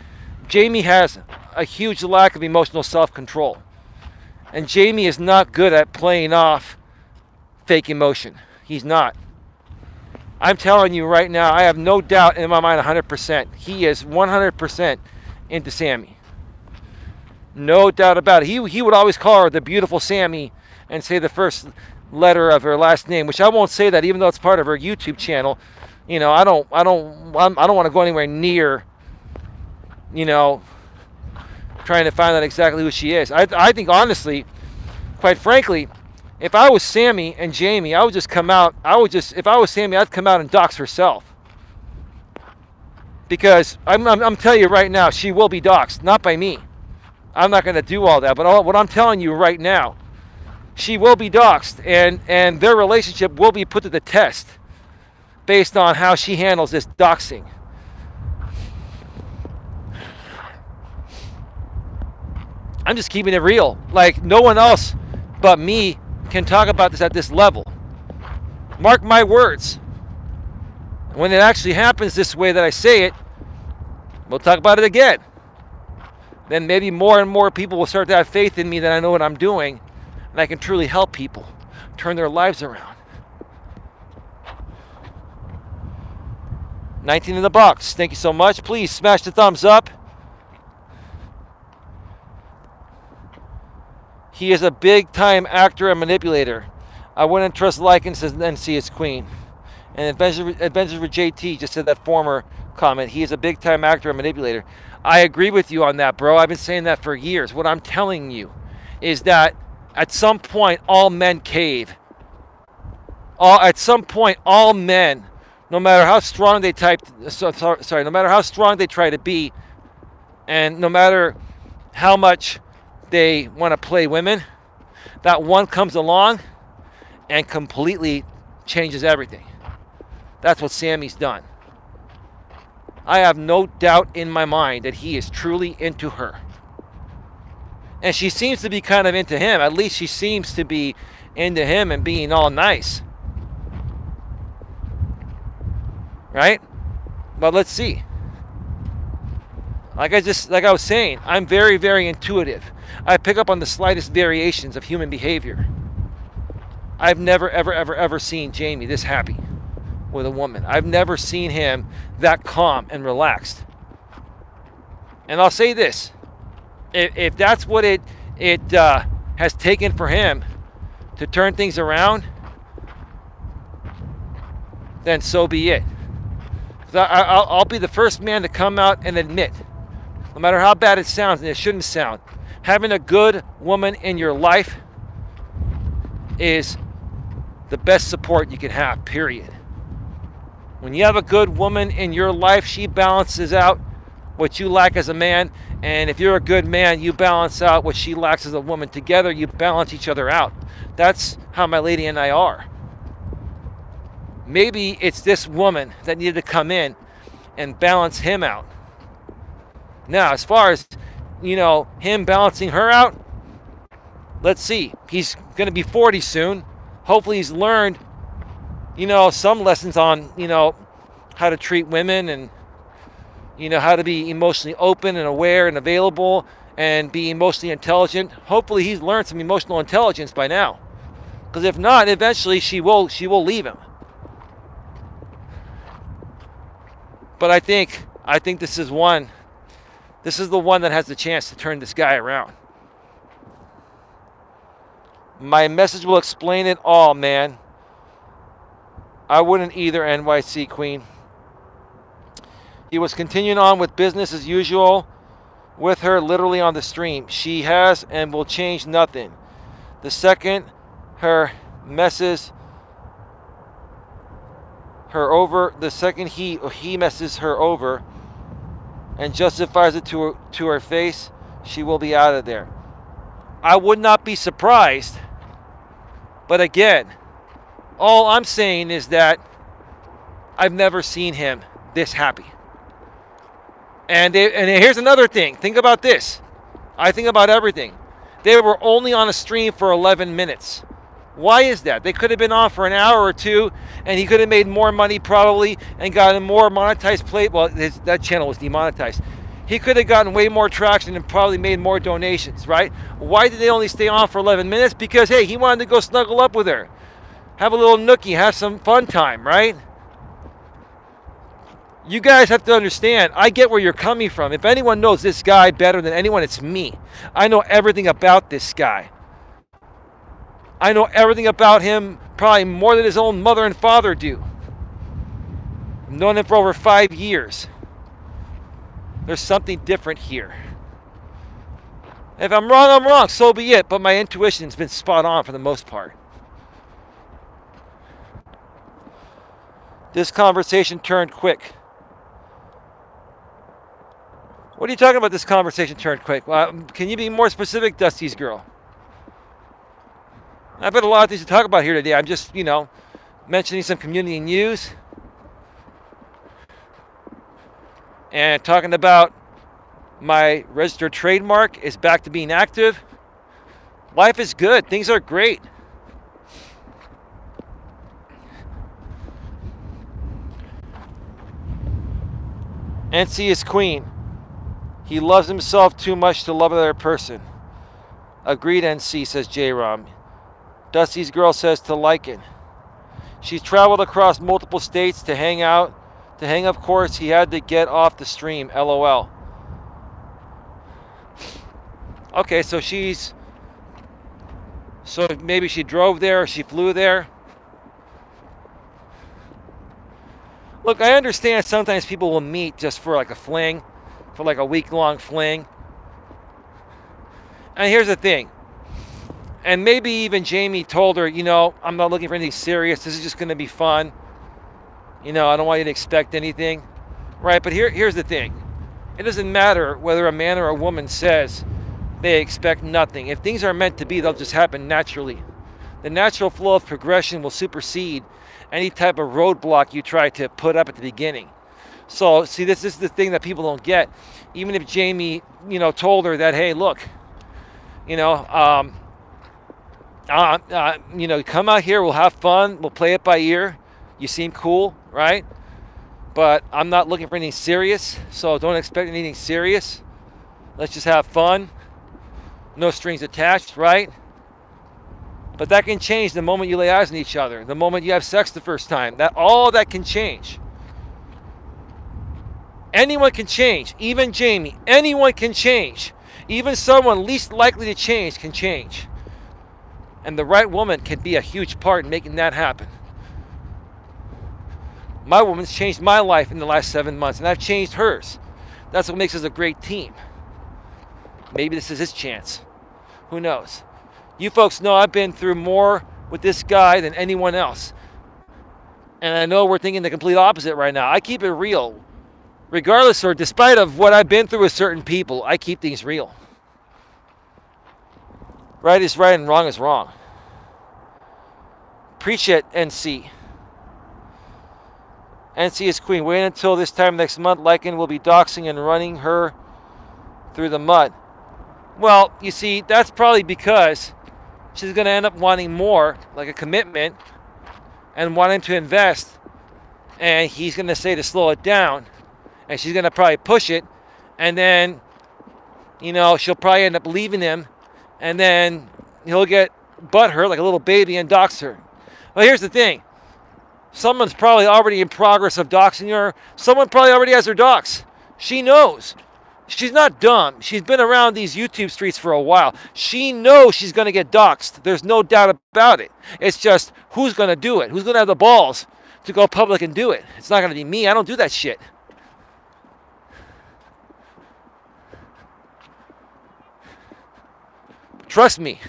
has a huge lack of emotional self-control. And Jamie is not good at playing off fake emotion. He's not. I'm telling you right now, I have no doubt in my mind 100%. He is 100% into Sammy. No doubt about it. He would always call her the beautiful Sammy and say the first letter of her last name, which I won't say that even though it's part of her YouTube channel. I don't want to go anywhere near, trying to find out exactly who she is. I think honestly, quite frankly, if I was Sammy and Jamie, I would just come out. If I was Sammy, I'd come out and dox herself. Because I'm telling you right now, she will be doxed, not by me. I'm not going to do all that. But what I'm telling you right now, she will be doxed, and their relationship will be put to the test based on how she handles this doxing. I'm just keeping it real. Like, no one else but me can talk about this at this level. Mark my words. When it actually happens this way that I say it, we'll talk about it again. Then maybe more and more people will start to have faith in me that I know what I'm doing, and I can truly help people turn their lives around. 19 in the box. Thank you so much. Please smash the thumbs up. He is a big-time actor and manipulator. I wouldn't trust Likens and see his queen. And Adventures with JT just said that former comment. He is a big-time actor and manipulator. I agree with you on that, bro. I've been saying that for years. What I'm telling you is that at some point, all men cave. At some point, all men, no matter how strong they no matter how strong they try to be, and no matter how much they want to play women, that one comes along and completely changes everything. That's what Sammy's done. I have no doubt in my mind that he is truly into her. And she seems to be kind of into him. At least she seems to be into him and being all nice. Right? But let's see. Like I was saying, I'm very, very intuitive. I pick up on the slightest variations of human behavior. I've never, ever, ever, ever seen Jamie this happy with a woman. I've never seen him that calm and relaxed. And I'll say this. If that's what it has taken for him to turn things around, then so be it. I'll be the first man to come out and admit, no matter how bad it sounds, and it shouldn't sound, having a good woman in your life is the best support you can have, period. When you have a good woman in your life, she balances out what you lack as a man. And if you're a good man, you balance out what she lacks as a woman. Together, you balance each other out. That's how my lady and I are. Maybe it's this woman that needed to come in and balance him out. Now, as far as, him balancing her out, let's see. He's going to be 40 soon. Hopefully he's learned, some lessons on, how to treat women and, how to be emotionally open and aware and available and be emotionally intelligent. Hopefully he's learned some emotional intelligence by now. Because if not, eventually she will leave him. But I think this is the one that has the chance to turn this guy around. My message will explain it all, man. I wouldn't either, NYC Queen. He was continuing on with business as usual with her literally on the stream. She has and will change nothing. The second her messes her over, the second he messes her over and justifies it to her face, she will be out of there. I would not be surprised. But again, all I'm saying is that I've never seen him this happy. And here's another thing. Think about this. I think about everything. They were only on a stream for 11 minutes. Why is that? They could have been on for an hour or two, and he could have made more money probably and gotten more monetized play. Well, that channel was demonetized. He could have gotten way more traction and probably made more donations, right? Why did they only stay on for 11 minutes? Because, hey, he wanted to go snuggle up with her. Have a little nookie, have some fun time, right? You guys have to understand, I get where you're coming from. If anyone knows this guy better than anyone, it's me. I know everything about this guy. I know everything about him probably more than his own mother and father do. I've known him for over 5 years. There's something different here. If I'm wrong, I'm wrong. So be it. But my intuition's been spot on for the most part. This conversation turned quick. What are you talking about, this conversation turned quick? Can you be more specific, Dusty's girl? I've got a lot of things to talk about here today. I'm just, mentioning some community news. And talking about my registered trademark is back to being active. Life is good. Things are great. NC is queen. He loves himself too much to love another person. Agreed, NC, says J-Rom. Dusty's girl says to like it. She's traveled across multiple states to hang out. To hang up course, he had to get off the stream. LOL. Okay, so maybe she drove there or she flew there. Look, I understand sometimes people will meet just for like a fling, for like a week-long fling. And here's the thing. And maybe even Jamie told her, I'm not looking for anything serious. This is just going to be fun. I don't want you to expect anything. Right? But here's the thing. It doesn't matter whether a man or a woman says they expect nothing. If things are meant to be, they'll just happen naturally. The natural flow of progression will supersede any type of roadblock you try to put up at the beginning. So, see, this is the thing that people don't get. Even if Jamie, told her that, hey, look, come out here, we'll have fun, we'll play it by ear. You seem cool, right? But I'm not looking for anything serious, so don't expect anything serious. Let's just have fun. No strings attached, right? But that can change the moment you lay eyes on each other, the moment you have sex the first time. All that can change. Anyone can change, even Jamie. Anyone can change. Even someone least likely to change can change. And the right woman can be a huge part in making that happen. My woman's changed my life in the last 7 months, and I've changed hers. That's what makes us a great team. Maybe this is his chance. Who knows? You folks know I've been through more with this guy than anyone else. And I know we're thinking the complete opposite right now. I keep it real. Regardless or despite of what I've been through with certain people, I keep things real. Right is right and wrong is wrong. Preach it, NC. NC is queen. Wait until this time next month. Lycan will be doxing and running her through the mud. Well, you see, that's probably because she's going to end up wanting more, like a commitment, and wanting to invest. And he's going to say to slow it down. And she's going to probably push it. And then, she'll probably end up leaving him. And then he'll get butthurt like a little baby and dox her. Well, here's the thing. Someone's probably already in progress of doxing her. Someone probably already has her dox. She knows. She's not dumb. She's been around these YouTube streets for a while. She knows she's going to get doxed. There's no doubt about it. It's just who's going to do it? Who's going to have the balls to go public and do it? It's not going to be me. I don't do that shit. Trust me.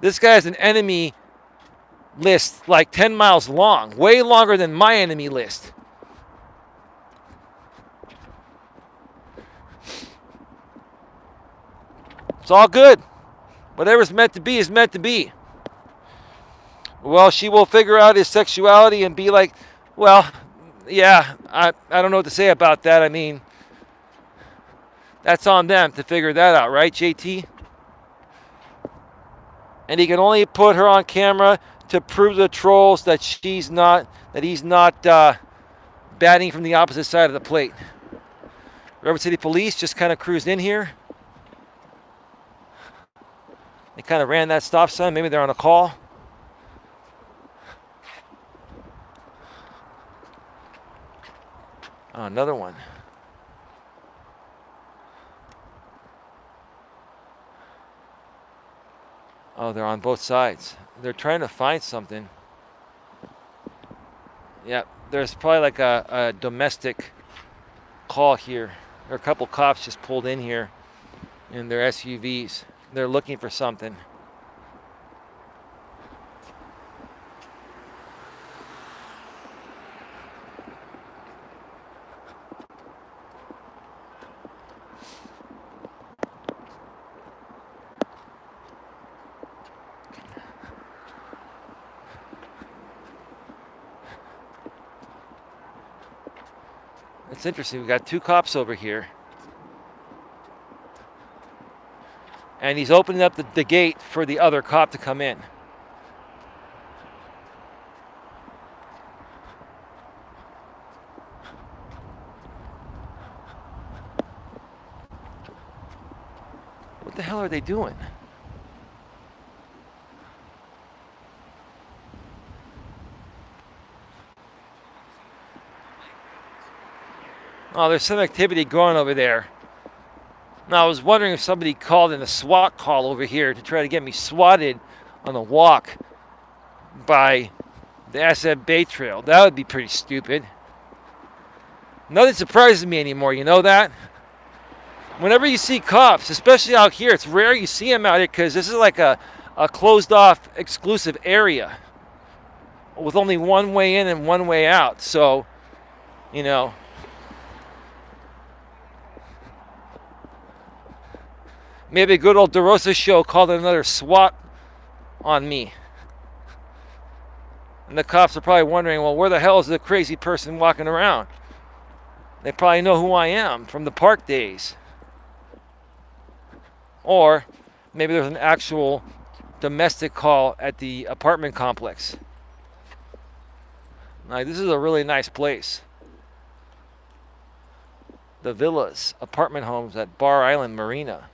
This guy has an enemy list like 10 miles long. Way longer than my enemy list. It's all good. Whatever's meant to be is meant to be. Well, she will figure out his sexuality and be like, well, yeah, I don't know what to say about that. I mean, that's on them to figure that out, right, JT? And he can only put her on camera to prove to the trolls that he's not batting from the opposite side of the plate. Redwood City Police just kind of cruised in here. They kind of ran that stop sign. Maybe they're on a call. Oh, another one. Oh, they're on both sides. They're trying to find something. Yeah, there's probably like a domestic call here. There are a couple cops just pulled in here in their SUVs. They're looking for something. It's interesting. We've got two cops over here. And he's opening up the gate for the other cop to come in. the hell are they doing? Oh, there's some activity going over there. Now, I was wondering if somebody called in a SWAT call over here to try to get me swatted on a walk by the SF Bay Trail. That would be pretty stupid. Nothing surprises me anymore, you know that? Whenever you see cops, especially out here, it's rare you see them out here because this is like a closed-off, exclusive area with only one way in and one way out. So, you know, maybe a good old DeRosa show called another SWAT on me. And the cops are probably wondering, well, where the hell is the crazy person walking around? They probably know who I am from the park days. Or maybe there's an actual domestic call at the apartment complex. Like, this is a really nice place. The villas, apartment homes at Bar Island Marina.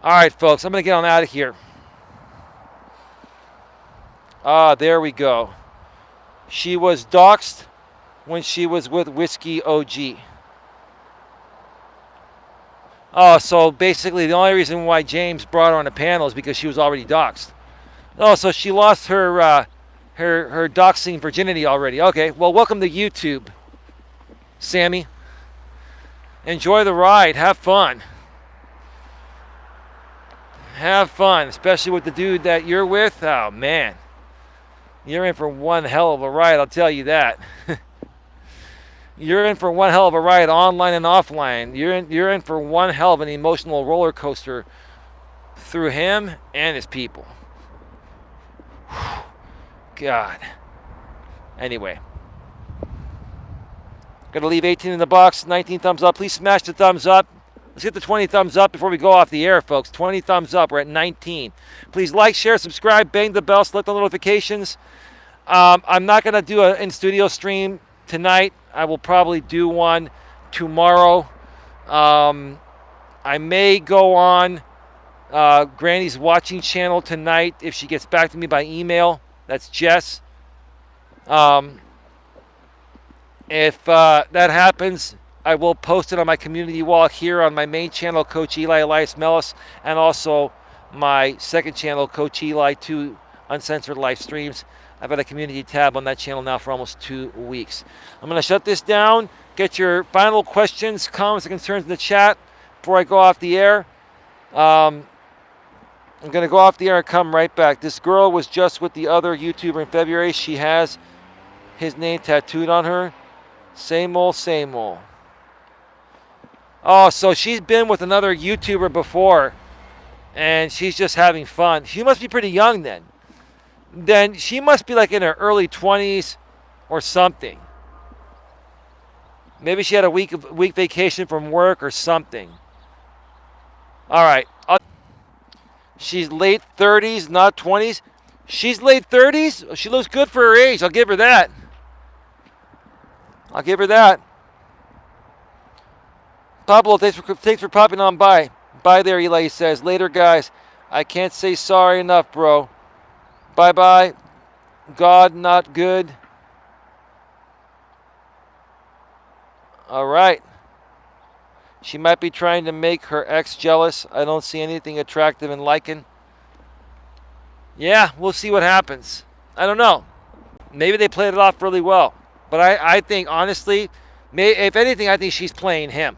All right, folks, I'm going to get on out of here. Ah, there we go. She was doxxed when she was with Whiskey OG. Oh, so basically the only reason why James brought her on the panel is because she was already doxxed. Oh, so she lost her her doxing virginity already. Okay, well, welcome to YouTube, Sammy. Enjoy the ride. Have fun. Have fun, especially with the dude that you're with. Oh, man. You're in for one hell of a ride, I'll tell you that. You're in for one hell of a ride online and offline. You're in for one hell of an emotional roller coaster through him and his people. God. Anyway. Gotta leave 18 in the box, 19 thumbs up. Please smash the thumbs up. Let's get the 20 thumbs up before we go off the air, folks. 20 thumbs up. We're at 19. Please like, share, subscribe, bang the bell, select the notifications. I'm not going to do an in-studio stream tonight. I will probably do one tomorrow. I may go on Granny's watching channel tonight if she gets back to me by email. That's Jess. If that happens, I will post it on my community wall here on my main channel, Coach Eli, Elias Melas, and also my second channel, Coach Eli, 2 uncensored live streams. I've had a community tab on that channel now for almost 2 weeks. I'm going to shut this down, get your final questions, comments, and concerns in the chat before I go off the air. I'm going to go off the air and come right back. This girl was just with the other YouTuber in February. She has his name tattooed on her. Same old, same old. Oh, so she's been with another YouTuber before, and she's just having fun. She must be pretty young then. Then she must be like in her early 20s or something. Maybe she had a week vacation from work or something. All right. She's late 30s, not 20s. She's late 30s. She looks good for her age. I'll give her that. I'll give her that. Pablo, thanks for popping on by. Bye there, Eli says. Later, guys. I can't say sorry enough, bro. Bye-bye. God, not good. All right. She might be trying to make her ex jealous. I don't see anything attractive in liking. Yeah, we'll see what happens. I don't know. Maybe they played it off really well. But I think, honestly, if anything, I think she's playing him.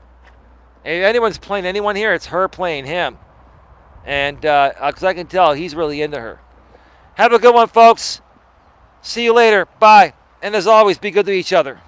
If anyone's playing anyone here, it's her playing him. And because I can tell he's really into her. Have a good one, folks. See you later. Bye. And as always, be good to each other.